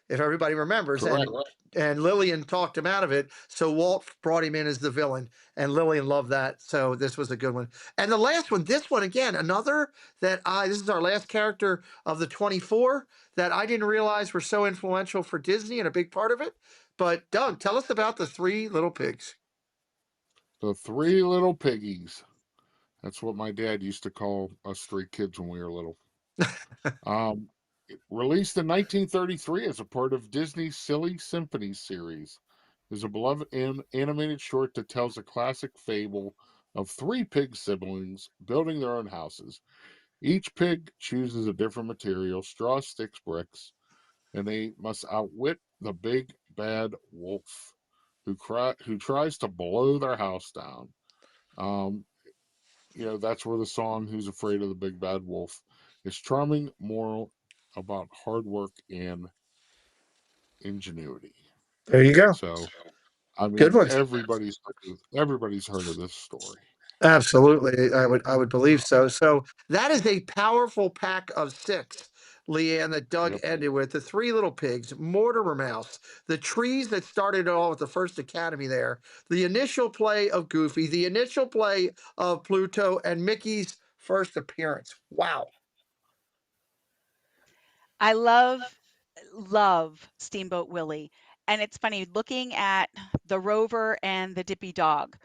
[SPEAKER 1] if everybody remembers.
[SPEAKER 10] Correct.
[SPEAKER 1] And Lillian talked him out of it. So Walt brought him in as the villain, and Lillian loved that. So this was a good one. And the last one, this one again, another that this is our last character of the 24 that I didn't realize were so influential for Disney and a big part of it. But Doug, tell us about the Three Little Pigs.
[SPEAKER 10] The Three Little Piggies. That's what my dad used to call us three kids when we were little. Released in 1933 as a part of Disney's Silly Symphony series, is a beloved animated short that tells a classic fable of three pig siblings building their own houses. Each pig chooses a different material: straw, sticks, bricks, and they must outwit the big bad wolf who tries to blow their house down. That's where the song "Who's Afraid of the Big Bad Wolf" is charming moral about hard work and ingenuity.
[SPEAKER 1] There you go.
[SPEAKER 10] So, I mean,
[SPEAKER 1] Good one.
[SPEAKER 10] everybody's heard of this story.
[SPEAKER 1] Absolutely. I would believe so. So that is a powerful pack of 6, Leanne, that Doug
[SPEAKER 10] Yep.
[SPEAKER 1] ended with. The 3 Little Pigs, Mortimer Mouse, the trees that started it all with the first Academy there, the initial play of Goofy, the initial play of Pluto, and Mickey's first appearance. Wow.
[SPEAKER 7] I love Steamboat Willie. And it's funny looking at the Rover and the Dippy Dog.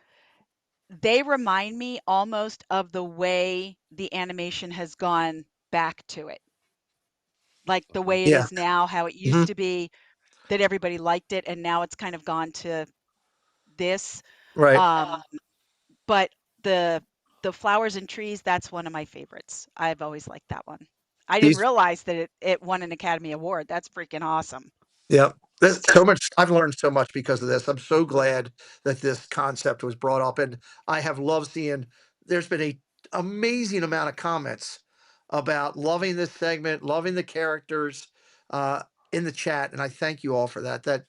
[SPEAKER 7] They remind me almost of the way the animation has gone back to it. Like the way it
[SPEAKER 1] Yeah.
[SPEAKER 7] is now, how it used
[SPEAKER 1] Mhm.
[SPEAKER 7] to be that everybody liked it, and now it's kind of gone to this.
[SPEAKER 1] Right.
[SPEAKER 7] But the flowers and trees, that's one of my favorites. I've always liked that one. I didn't
[SPEAKER 1] These
[SPEAKER 7] realize that it won an Academy Award. That's freaking awesome.
[SPEAKER 1] Yeah. There's so much. I've learned so much because of this. I'm so glad that this concept was brought up, and I have loved seeing. There's been a amazing amount of comments about loving this segment, loving the characters uh, in the chat, and I thank you all for that. That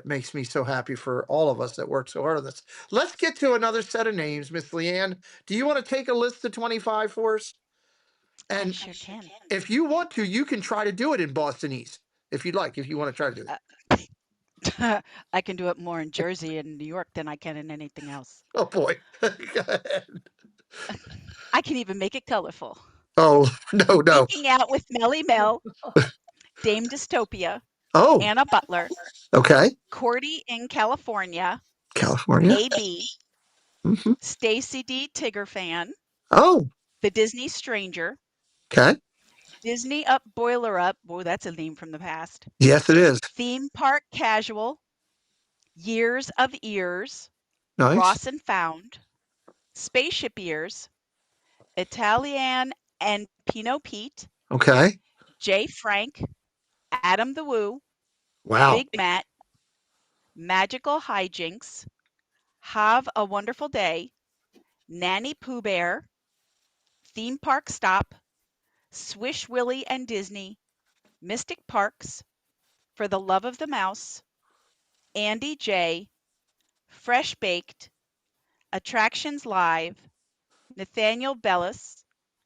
[SPEAKER 1] makes me so happy for all of us that work so hard on this. Let's get to another set of names, Miss Leanne. Do you want to take a list of 25 for us?
[SPEAKER 7] I
[SPEAKER 1] And
[SPEAKER 7] sure can.
[SPEAKER 1] if you want to, you can try to do it in Bostonese if you'd like. If you want to try to do it.
[SPEAKER 7] I can do it more in Jersey and New York than I can in anything else.
[SPEAKER 1] Oh boy. Go ahead.
[SPEAKER 7] I can even make it colorful.
[SPEAKER 1] Oh, no, no.
[SPEAKER 7] Making Out with Melly Mel, Dame Dystopia,
[SPEAKER 1] Oh,
[SPEAKER 7] Anna Butler,
[SPEAKER 1] okay.
[SPEAKER 7] Cordy in California,
[SPEAKER 1] California.
[SPEAKER 7] AB,
[SPEAKER 1] Hmm.
[SPEAKER 7] Stacy D. Tigger Fan,
[SPEAKER 1] Oh,
[SPEAKER 7] The Disney Stranger,
[SPEAKER 1] okay.
[SPEAKER 7] Disney Up Boiler Up. Whoa, that's a name from the past.
[SPEAKER 1] Yes, it is.
[SPEAKER 7] Theme Park Casual, Years of Ears,
[SPEAKER 1] Nice.
[SPEAKER 7] Ross and Found, Spaceship Ears, Italian and Pinot Pete,
[SPEAKER 1] Okay.
[SPEAKER 7] Jay Frank, Adam the Woo,
[SPEAKER 1] Wow.
[SPEAKER 7] Big Matt, Magical Hijinks, Have a Wonderful Day, Nanny Pooh Bear, Theme Park Stop, Swish Willie and Disney, Mystic Parks, For the Love of the Mouse, Andy J, Fresh Baked, Attractions Live, Nathaniel Bellis,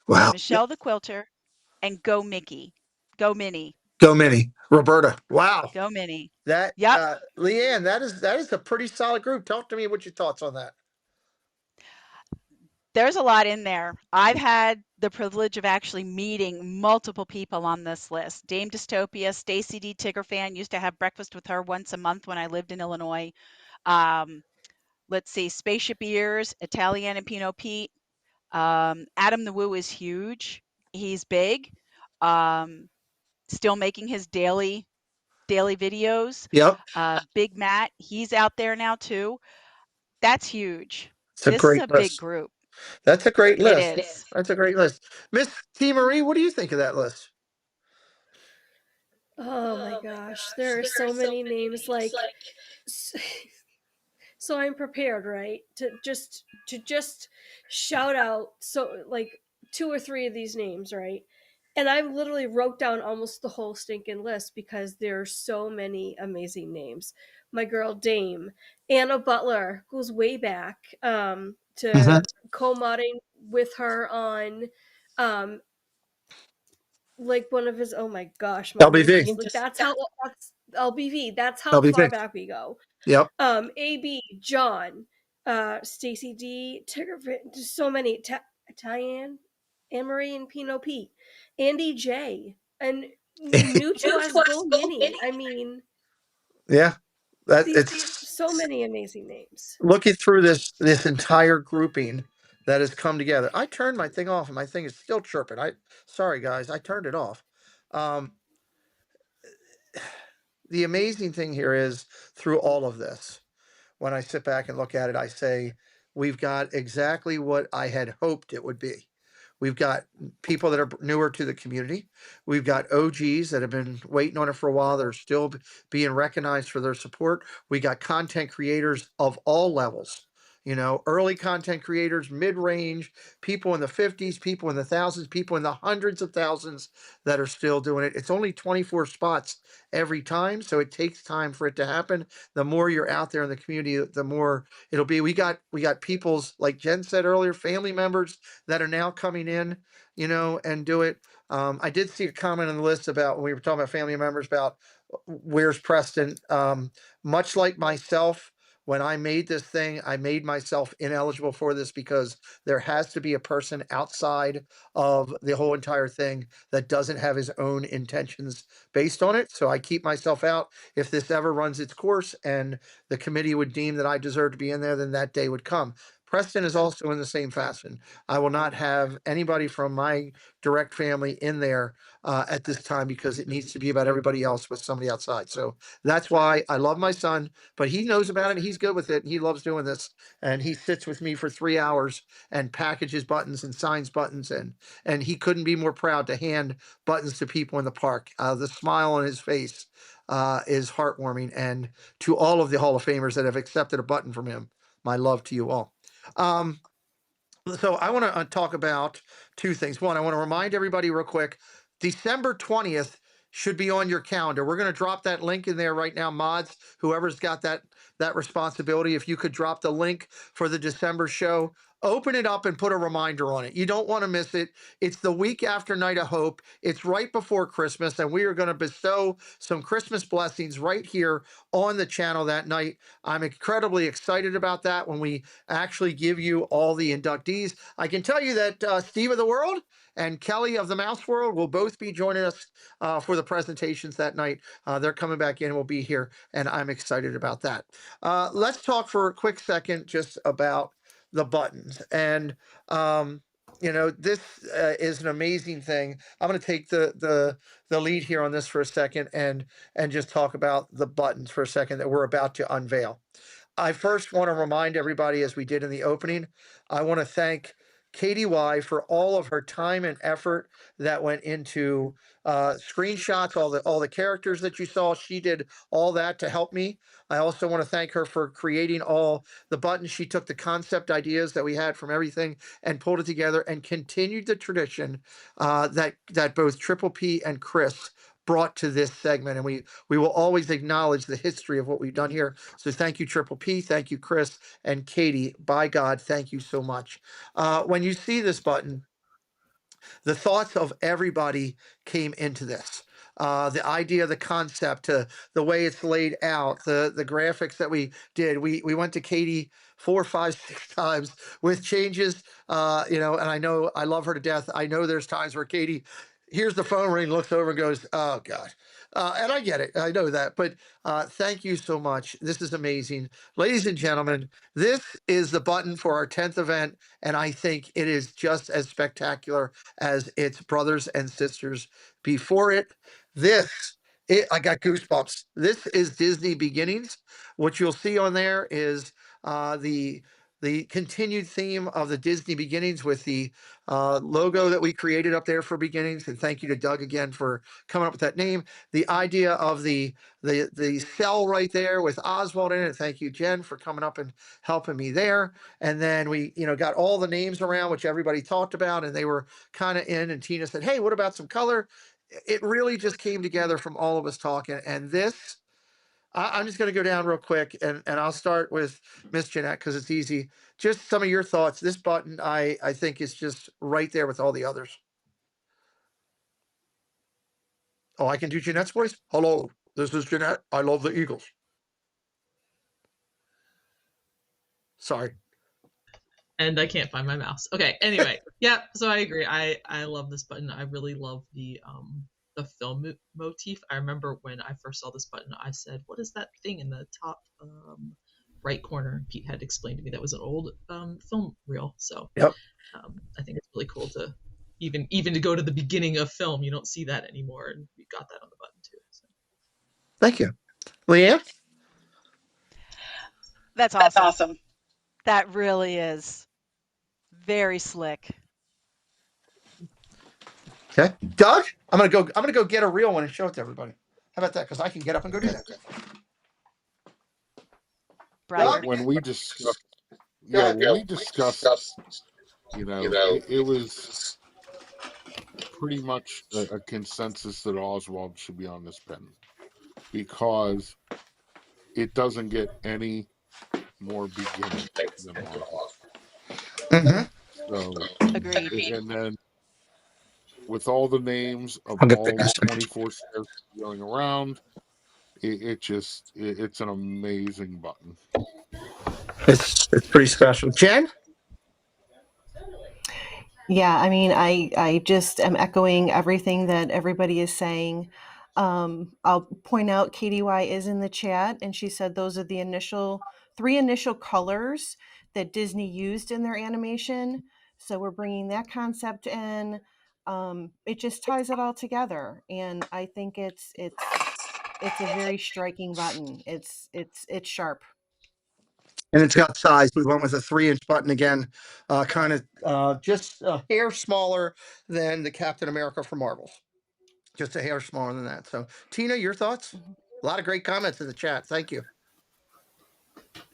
[SPEAKER 1] Wow.
[SPEAKER 7] Michelle the Quilter, and Go Mickey. Go Minnie.
[SPEAKER 1] Go Minnie. Roberta. Wow.
[SPEAKER 7] Go Minnie.
[SPEAKER 1] That
[SPEAKER 7] Yep.
[SPEAKER 1] Leanne, that is a pretty solid group. Talk to me what your thoughts on that.
[SPEAKER 7] There's a lot in there. I've had the privilege of actually meeting multiple people on this list. Dame Dystopia, Stacy D. Tigger Fan, used to have breakfast with her once a month when I lived in Illinois. Let's see, Spaceship Ears, Italian and Pinot Pete. Adam the Woo is huge. He's big. Still making his daily videos.
[SPEAKER 1] Yep.
[SPEAKER 7] Big Matt, he's out there now too. That's huge.
[SPEAKER 1] It's a
[SPEAKER 7] This is
[SPEAKER 1] great
[SPEAKER 7] a big
[SPEAKER 1] list.
[SPEAKER 7] group.
[SPEAKER 1] That's a great
[SPEAKER 7] It
[SPEAKER 1] list.
[SPEAKER 7] is.
[SPEAKER 1] That's a great list. Miss T. Marie, what do you think of that list?
[SPEAKER 9] Oh my gosh, there are so many names. Like, so I'm prepared, right, to just shout out like 2 or 3 of these names, right? And I literally wrote down almost the whole stinking list because there are so many amazing names. My girl Dame, Anna Butler goes way back to co-modding with her on like one of his, oh my gosh, my
[SPEAKER 1] LBV.
[SPEAKER 9] goodness, like that's LBV. That's how far
[SPEAKER 1] LBV.
[SPEAKER 9] back we go.
[SPEAKER 1] Yep.
[SPEAKER 9] AB, John, Stacy D, Tigger, just so many. Italian, Anne Marie and Pinot Pete, Andy J, and new to us, Go Mini. I mean,
[SPEAKER 1] Yeah. It's
[SPEAKER 9] so many amazing names.
[SPEAKER 1] looking through this entire grouping that has come together. I turned my thing off and my thing is still chirping. Sorry guys, I turned it off. The amazing thing here is through all of this, when I sit back and look at it, I say we've got exactly what I had hoped it would be. We've got people that are newer to the community. We've got OGs that have been waiting on it for a while. They're still being recognized for their support. We got content creators of all levels You know, early content creators, mid-range, people in the 50s, people in the thousands, people in the hundreds of thousands that are still doing it. It's only 24 spots every time, so it takes time for it to happen. The more you're out there in the community, the more it'll be. We got people's, like Jen said earlier, family members that are now coming in, you know, and do it. I did see a comment on the list about when we were talking about family members about where's Preston. Much like myself, when I made this thing, I made myself ineligible for this because there has to be a person outside of the whole entire thing that doesn't have his own intentions based on it. So I keep myself out. If this ever runs its course and the committee would deem that I deserve to be in there, then that day would come. Preston is also in the same fashion. I will not have anybody from my direct family in there at this time because it needs to be about everybody else with somebody outside. So that's why I love my son, but he knows about it. He's good with it. And he loves doing this. And he sits with me for 3 hours and packages buttons and signs buttons. And he couldn't be more proud to hand buttons to people in the park. The smile on his face is heartwarming. And to all of the Hall of Famers that have accepted a button from him, my love to you all. So I want to talk about two things. One, I want to remind everybody real quick, December 20th should be on your calendar. We're going to drop that link in there right now. Mods, whoever's got that responsibility, if you could drop the link for the December show, open it up and put a reminder on it. You don't want to miss it. It's the week after Night of Hope. It's right before Christmas, and we are going to bestow some Christmas blessings right here on the channel that night. I'm incredibly excited about that when we actually give you all the inductees. I can tell you that Steve of the World and Kelly of the Mouse World will both be joining us for the presentations that night. They're coming back in. We'll be here, and I'm excited about that. Let's talk for a quick second just about the buttons. And you know, this is an amazing thing. I'm going to take the lead here on this for a second and just talk about the buttons for a second that we're about to unveil. I first want to remind everybody, as we did in the opening, I want to thank Katie Y for all of her time and effort that went into screenshots, all the characters that you saw. She did all that to help me. I also want to thank her for creating all the buttons. She took the concept ideas that we had from everything and pulled it together and continued the tradition that both Triple P and Chris brought to this segment. And we will always acknowledge the history of what we've done here. So thank you, Triple P. Thank you, Chris and Katie. By God, thank you so much. When you see this button, the thoughts of everybody came into this. The idea, the concept, the way it's laid out, the graphics that we did. We went to Katie 4, 5, 6 times with changes, you know, and I know I love her to death. I know there's times where Katie hears the phone ring, looks over and goes, oh God. And I get it. I know that. But thank you so much. This is amazing. Ladies and gentlemen, this is the button for our 10th event. And I think it is just as spectacular as its brothers and sisters before it. I got goosebumps. This is Disney Beginnings. What you'll see on there is the continued theme of the Disney Beginnings with the logo that we created up there for Beginnings. And thank you to Doug again for coming up with that name. The idea of the cell right there with Oswald in it. Thank you, Jen, for coming up and helping me there. And then we, you know, got all the names around, which everybody talked about, and they were kind of in. And Tina said, hey, what about some color? It really just came together from all of us talking. And this, I'm just going to go down real quick, and I'll start with Miss Jeanette because it's easy. Just some of your thoughts. This button, I think, is just right there with all the others. Oh, I can do Jeanette's voice? Hello, this is Jeanette. I love the Eagles. Sorry.
[SPEAKER 6] And I can't find my mouse. Okay, anyway. Yeah, so I agree. I love this button. I really love the film motif. I remember when I first saw this button, I said, what is that thing in the top right corner? Pete had explained to me that was an old film reel. So
[SPEAKER 1] yep.
[SPEAKER 6] I think it's really cool to even to go to the beginning of film. You don't see that anymore, and we got that on the button too. So.
[SPEAKER 1] Thank you. Leanne?
[SPEAKER 7] That's awesome. That really is very slick.
[SPEAKER 1] Okay, Doug, I'm gonna go get a real one and show it to everybody. How about that? Because I can get up and go do that.
[SPEAKER 10] When we discussed yeah, when we discussed, it was pretty much a consensus that Oswald should be on this pen because it doesn't get any more beginning than Oswald.
[SPEAKER 1] Mm-hmm.
[SPEAKER 10] So,
[SPEAKER 7] Agreed.
[SPEAKER 10] and then with all the names of
[SPEAKER 1] I'll get
[SPEAKER 10] all the 24 shares going around, it's an amazing button.
[SPEAKER 1] It's pretty special. Jen?
[SPEAKER 8] Yeah, I mean, I just am echoing everything that everybody is saying. I'll point out KDY is in the chat, and she said those are the three initial colors that Disney used in their animation. So we're bringing that concept in. It just ties it all together, and I think it's a very striking button. It's sharp.
[SPEAKER 1] And it's got size. We went with a 3-inch button again, kind of just a hair smaller than the Captain America for Marvels. Just a hair smaller than that. So, Tina, your thoughts? A lot of great comments in the chat. Thank you.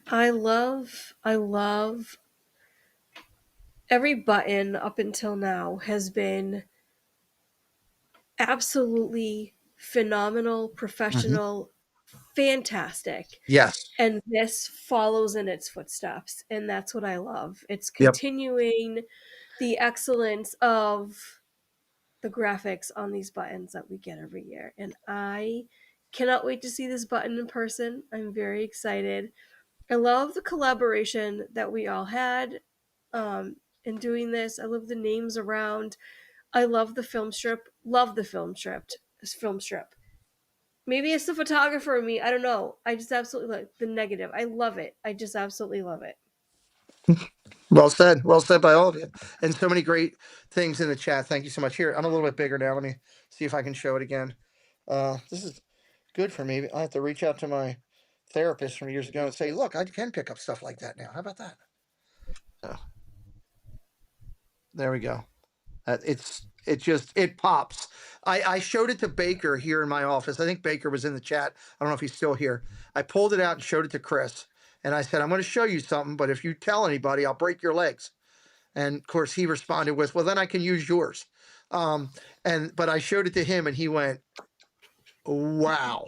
[SPEAKER 9] I love every button up until now has been absolutely phenomenal, professional, fantastic.
[SPEAKER 1] Yes.
[SPEAKER 9] And this follows in its footsteps, and that's what I love. It's
[SPEAKER 1] Yep.
[SPEAKER 9] continuing the excellence of the graphics on these buttons that we get every year, and I cannot wait to see this button in person. I'm very excited. I love the collaboration that we all had in doing this. I love the names around. I love the film strip. Love the film strip. Maybe it's the photographer in me. I don't know. I just absolutely like the negative. I love it. I just absolutely love it.
[SPEAKER 1] Well said. Well said by all of you. And so many great things in the chat. Thank you so much. Here, I'm a little bit bigger now. Let me see if I can show it again. This is good for me. I have to reach out to my therapist from years ago and say, look, I can pick up stuff like that now. How about that? So, there we go. It pops. I showed it to Baker here in my office. I think Baker was in the chat. I don't know if he's still here. I pulled it out and showed it to Chris. And I said, I'm going to show you something, but if you tell anybody, I'll break your legs. And of course, he responded with, well, then I can use yours. But I showed it to him and he went, wow.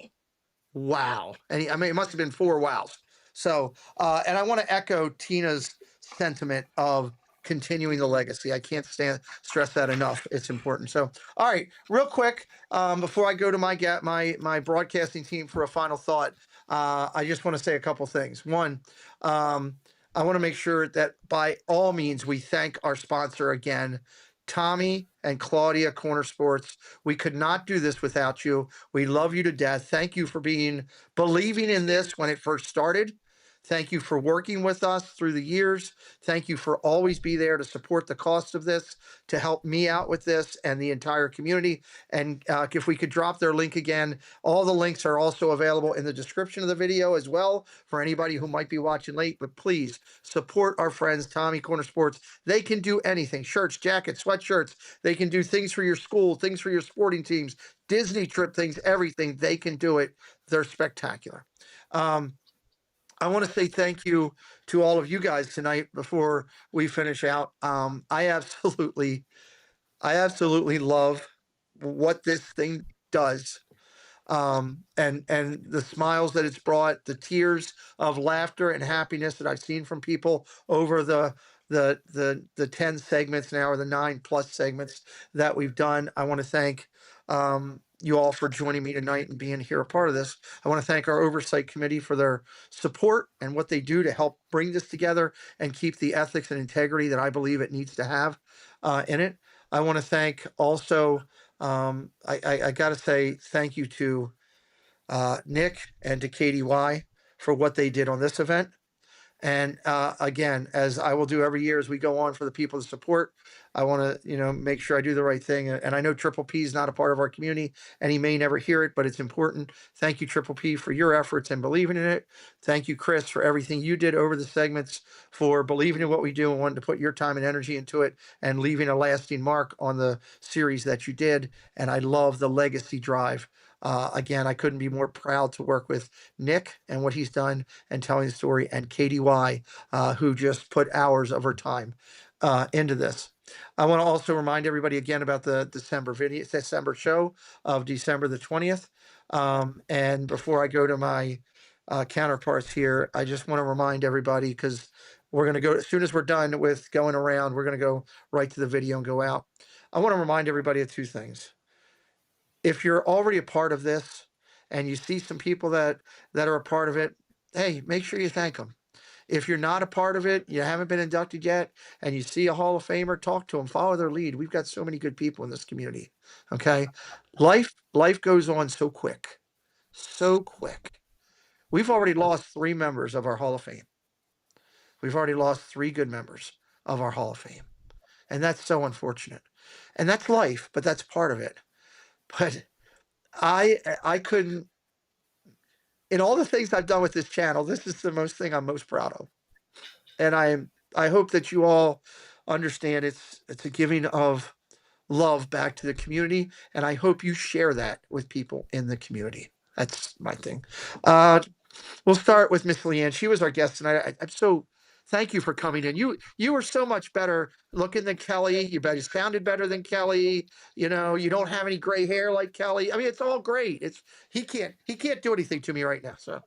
[SPEAKER 1] Wow. And it must have been 4 wows. So, and I want to echo Tina's sentiment of continuing the legacy. I can't stress that enough. It's important. So, all right, real quick, before I go to my broadcasting team for a final thought, I just want to say a couple things. One, I want to make sure that by all means we thank our sponsor again, Tommy and Claudia Corner Sports. We could not do this without you. We love you to death. Thank you for believing in this when it first started. Thank you for working with us through the years. Thank you for always be there to support the cost of this, to help me out with this and the entire community. And if we could drop their link again, all the links are also available in the description of the video as well for anybody who might be watching late. But please support our friends, Tommy Corner Sports. They can do anything: shirts, jackets, sweatshirts. They can do things for your school, things for your sporting teams, Disney trip things, everything. They can do it. They're spectacular. I want to say thank you to all of you guys tonight before we finish out. I absolutely love what this thing does. And the smiles that it's brought, the tears of laughter and happiness that I've seen from people over the 10 segments now, or the 9+ segments that we've done. I want to thank you all for joining me tonight and being here a part of this. I want to thank our oversight committee for their support and what they do to help bring this together and keep the ethics and integrity that I believe it needs to have in it. I want to thank also, I got to say thank you to Nick and to KDY for what they did on this event. And again, as I will do every year as we go on for the people to support, I want to, make sure I do the right thing. And I know Triple P is not a part of our community and he may never hear it, but it's important. Thank you, Triple P, for your efforts and believing in it. Thank you, Chris, for everything you did over the segments, for believing in what we do and wanting to put your time and energy into it and leaving a lasting mark on the series that you did. And I love the legacy drive Again, I couldn't be more proud to work with Nick and what he's done and telling the story, and KDY, who just put hours of her time into this. I want to also remind everybody again about the December show of December the 20th. And before I go to my counterparts here, I just want to remind everybody, because we're going to go, as soon as we're done with going around, we're going to go right to the video and go out. I want to remind everybody of two things. If you're already a part of this and you see some people that are a part of it, hey, make sure you thank them. If you're not a part of it, you haven't been inducted yet, and you see a Hall of Famer, talk to them, follow their lead. We've got so many good people in this community. Okay. Life goes on so quick. So quick. We've already lost 3 members of our Hall of Fame. We've already lost 3 good members of our Hall of Fame. And that's so unfortunate. And that's life, but that's part of it. But I couldn't, in all the things I've done with this channel, this is the thing I'm most proud of. And I hope that you all understand it's a giving of love back to the community, and I hope you share that with people in the community. That's my thing. We'll start with Miss Leanne. She was our guest tonight. I'm so thank you for coming in. You were so much better looking than Kelly. You sounded better than Kelly. You don't have any gray hair like Kelly. I mean, it's all great. He can't do anything to me right now. So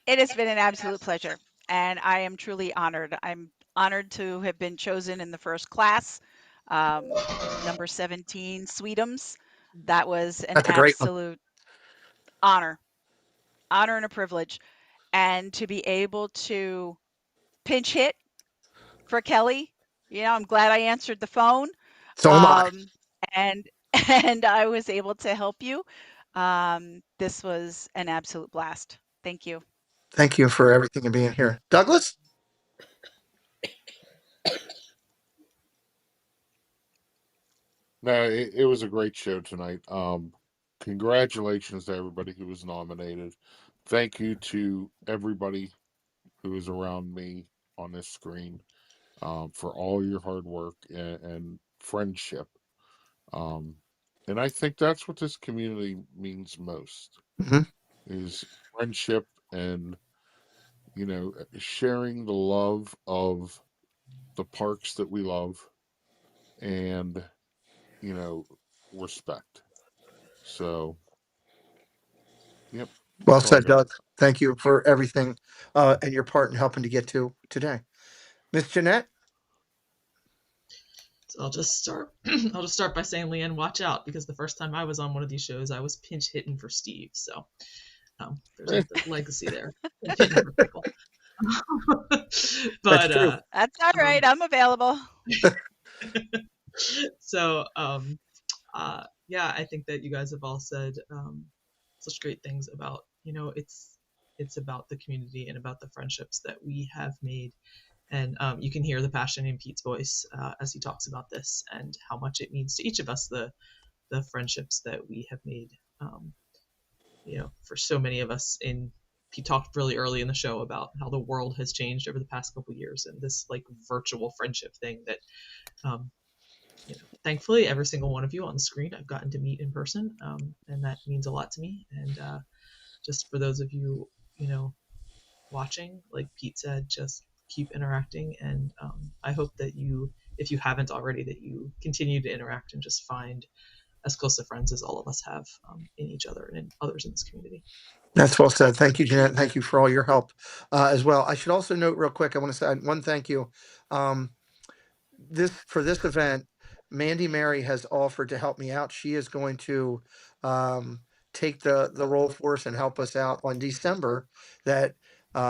[SPEAKER 7] it has been an absolute pleasure, and I am truly honored. I'm honored to have been chosen in the first class, number 17, Sweetums. That was an
[SPEAKER 1] that's a great one.
[SPEAKER 7] absolute honor and a privilege. And to be able to pinch hit for Kelly, I'm glad I answered the phone.
[SPEAKER 1] So am I.
[SPEAKER 7] And I was able to help you. This was an absolute blast. Thank you.
[SPEAKER 1] Thank you for everything and being here. Douglas?
[SPEAKER 10] No, it was a great show tonight. Congratulations to everybody who was nominated. Thank you to everybody who is around me on this screen for all your hard work and friendship. And I think that's what this community means most, is friendship and, sharing the love of the parks that we love and, respect. So, yep.
[SPEAKER 1] Well said, Doug. Thank you for everything and your part in helping to get to today. Miss Jeanette?
[SPEAKER 6] So I'll just start by saying, Leanne, watch out, because the first time I was on one of these shows, I was pinch hitting for Steve. So there's a legacy there. But
[SPEAKER 7] that's all right. I'm available.
[SPEAKER 6] So yeah, I think that you guys have all said such great things about, it's about the community and about the friendships that we have made. And you can hear the passion in Pete's voice as he talks about this and how much it means to each of us, the friendships that we have made. For so many of us, Pete talked really early in the show about how the world has changed over the past couple of years, and this virtual friendship thing that, thankfully every single one of you on the screen I've gotten to meet in person, and that means a lot to me. And just for those of you, watching, like Pete said, just keep interacting, and I hope that if you haven't already, that you continue to interact and just find as close of friends as all of us have in each other and in others in this community.
[SPEAKER 1] That's well said. Thank you, Jeanette. Thank you for all your help as well. I should also note real quick, I want to say one thank you. For this event, Mandy Mary has offered to help me out. She is going to take the role for us and help us out on December. That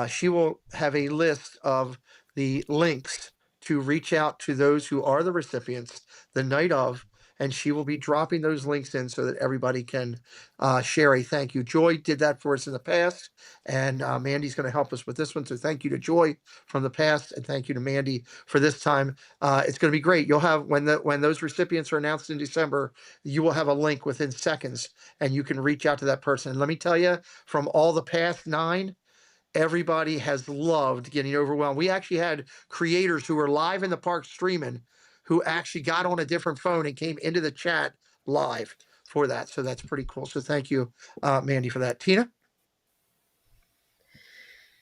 [SPEAKER 1] she will have a list of the links to reach out to those who are the recipients the night of, and she will be dropping those links in so that everybody can share a thank you. Joy did that for us in the past, and Mandy's going to help us with this one. So thank you to Joy from the past, and thank you to Mandy for this time. It's going to be great. You'll have, when those recipients are announced in December, you will have a link within seconds, and you can reach out to that person. And let me tell you, from all the past 9, everybody has loved getting overwhelmed. We actually had creators who were live in the park streaming who actually got on a different phone and came into the chat live for that. So that's pretty cool. So thank you, Mandy, for that. Tina?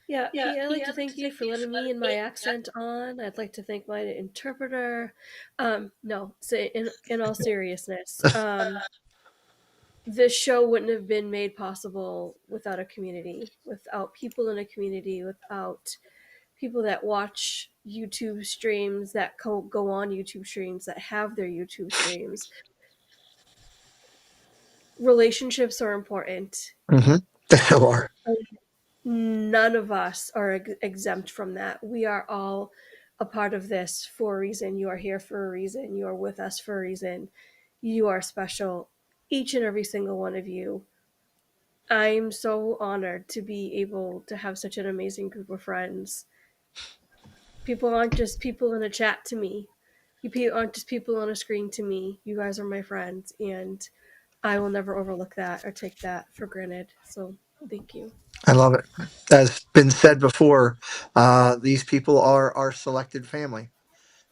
[SPEAKER 9] Yeah, Pete, I'd like to thank you for letting me and my accent on. I'd like to thank my interpreter. No, say in all seriousness, this show wouldn't have been made possible without a community, without people in a community, without people that watch YouTube streams, that go on YouTube streams, that have their YouTube streams. Relationships are important.
[SPEAKER 1] Mm-hmm. The hell are.
[SPEAKER 9] None of us are exempt from that. We are all a part of this for a reason. You are here for a reason. You are with us for a reason. You are special, each and every single one of you. I'm so honored to be able to have such an amazing group of friends. People aren't just people in a chat to me. You aren't just people on a screen to me. You guys are my friends, and I will never overlook that or take that for granted. So thank you.
[SPEAKER 1] I love it. As been said before, these people are our selected family,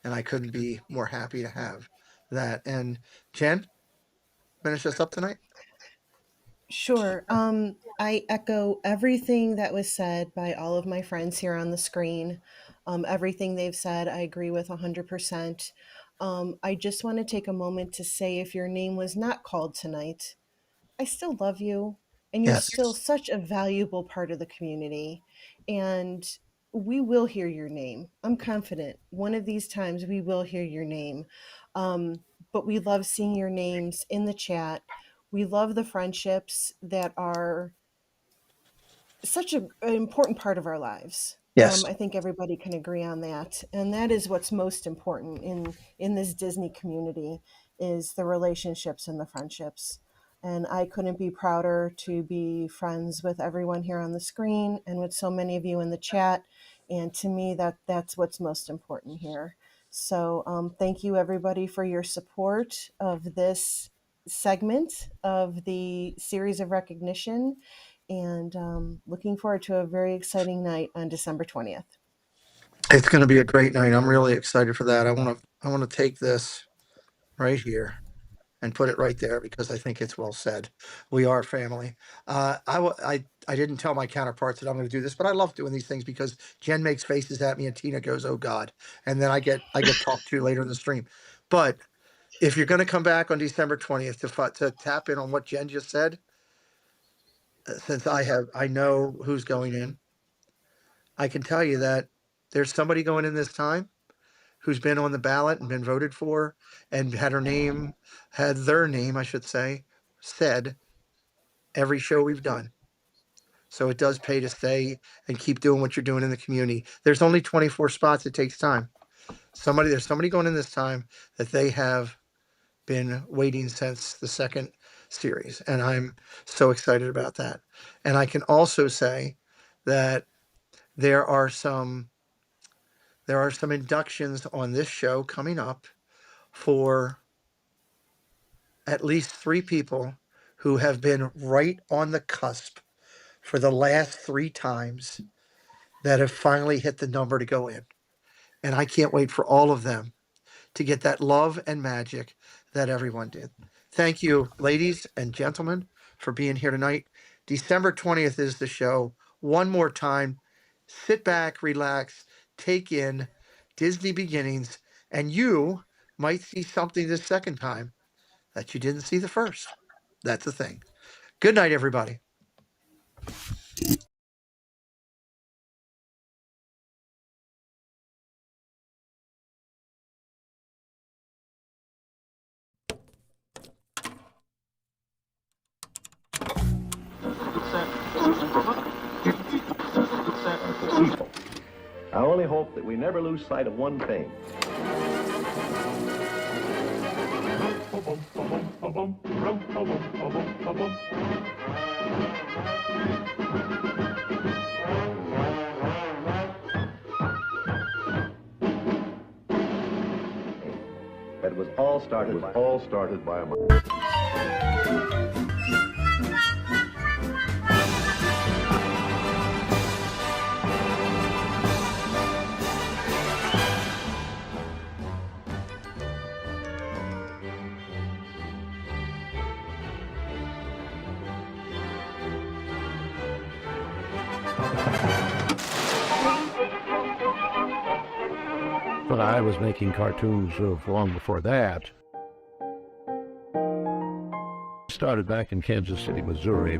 [SPEAKER 1] and I couldn't be more happy to have that. And Jen, finish us up tonight.
[SPEAKER 8] Sure. I echo everything that was said by all of my friends here on the screen. Everything they've said, I agree with 100%. I just want to take a moment to say if your name was not called tonight, I still love you, and you're
[SPEAKER 1] Yes.
[SPEAKER 8] still such a valuable part of the community. And we will hear your name. I'm confident one of these times we will hear your name. But we love seeing your names in the chat. We love the friendships that are such an important part of our lives.
[SPEAKER 1] Yes.
[SPEAKER 8] I think everybody can agree on that, and that is what's most important in this Disney community is the relationships and the friendships. And I couldn't be prouder to be friends with everyone here on the screen and with so many of you in the chat. And to me, that's what's most important here. So thank you everybody for your support of this segment of the series of recognition, and looking forward to a very exciting night on December 20th.
[SPEAKER 1] It's going to be a great night. I'm really excited for that. I want to take this right here and put it right there because I think it's well said. We are family. I didn't tell my counterparts that I'm going to do this, but I love doing these things because Jen makes faces at me and Tina goes, "Oh God," and then I get talked to later in the stream. But if you're going to come back on December 20th to tap in on what Jen just said, since I know who's going in, I can tell you that there's somebody going in this time who's been on the ballot and been voted for and had their name, I should say, said every show we've done. So it does pay to stay and keep doing what you're doing in the community. There's only 24 spots. It takes time. There's somebody going in this time that they have been waiting since the second series. And I'm so excited about that. And I can also say that there are some inductions on this show coming up for at least 3 people who have been right on the cusp for the last 3 times that have finally hit the number to go in. And I can't wait for all of them to get that love and magic that everyone did. Thank you, ladies and gentlemen, for being here tonight. December 20th is the show. One more time, sit back, relax, take in Disney Beginnings, and you might see something this second time that you didn't see the first. That's the thing. Good night, everybody.
[SPEAKER 2] I only hope that we never lose sight of one thing. That was all started by a
[SPEAKER 3] But I was making cartoons long before that. Started back in Kansas City, Missouri.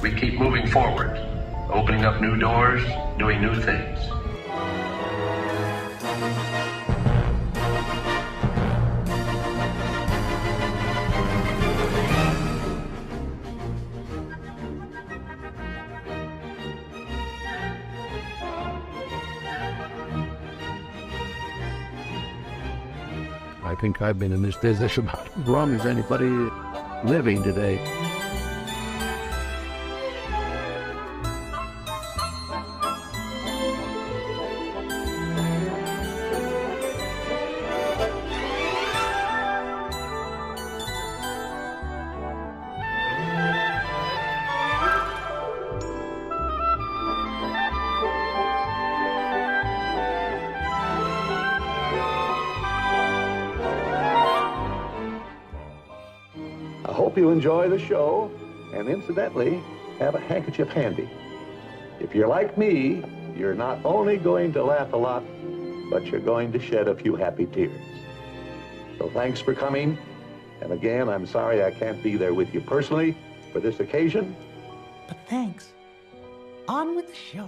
[SPEAKER 4] We keep moving forward, opening up new doors, doing new things.
[SPEAKER 3] I think I've been in this business about as long as anybody living today.
[SPEAKER 2] I hope you enjoy the show, and incidentally, have a handkerchief handy. If you're like me, you're not only going to laugh a lot, but you're going to shed a few happy tears. So thanks for coming, and again, I'm sorry I can't be there with you personally for this occasion.
[SPEAKER 5] But thanks. On with the show.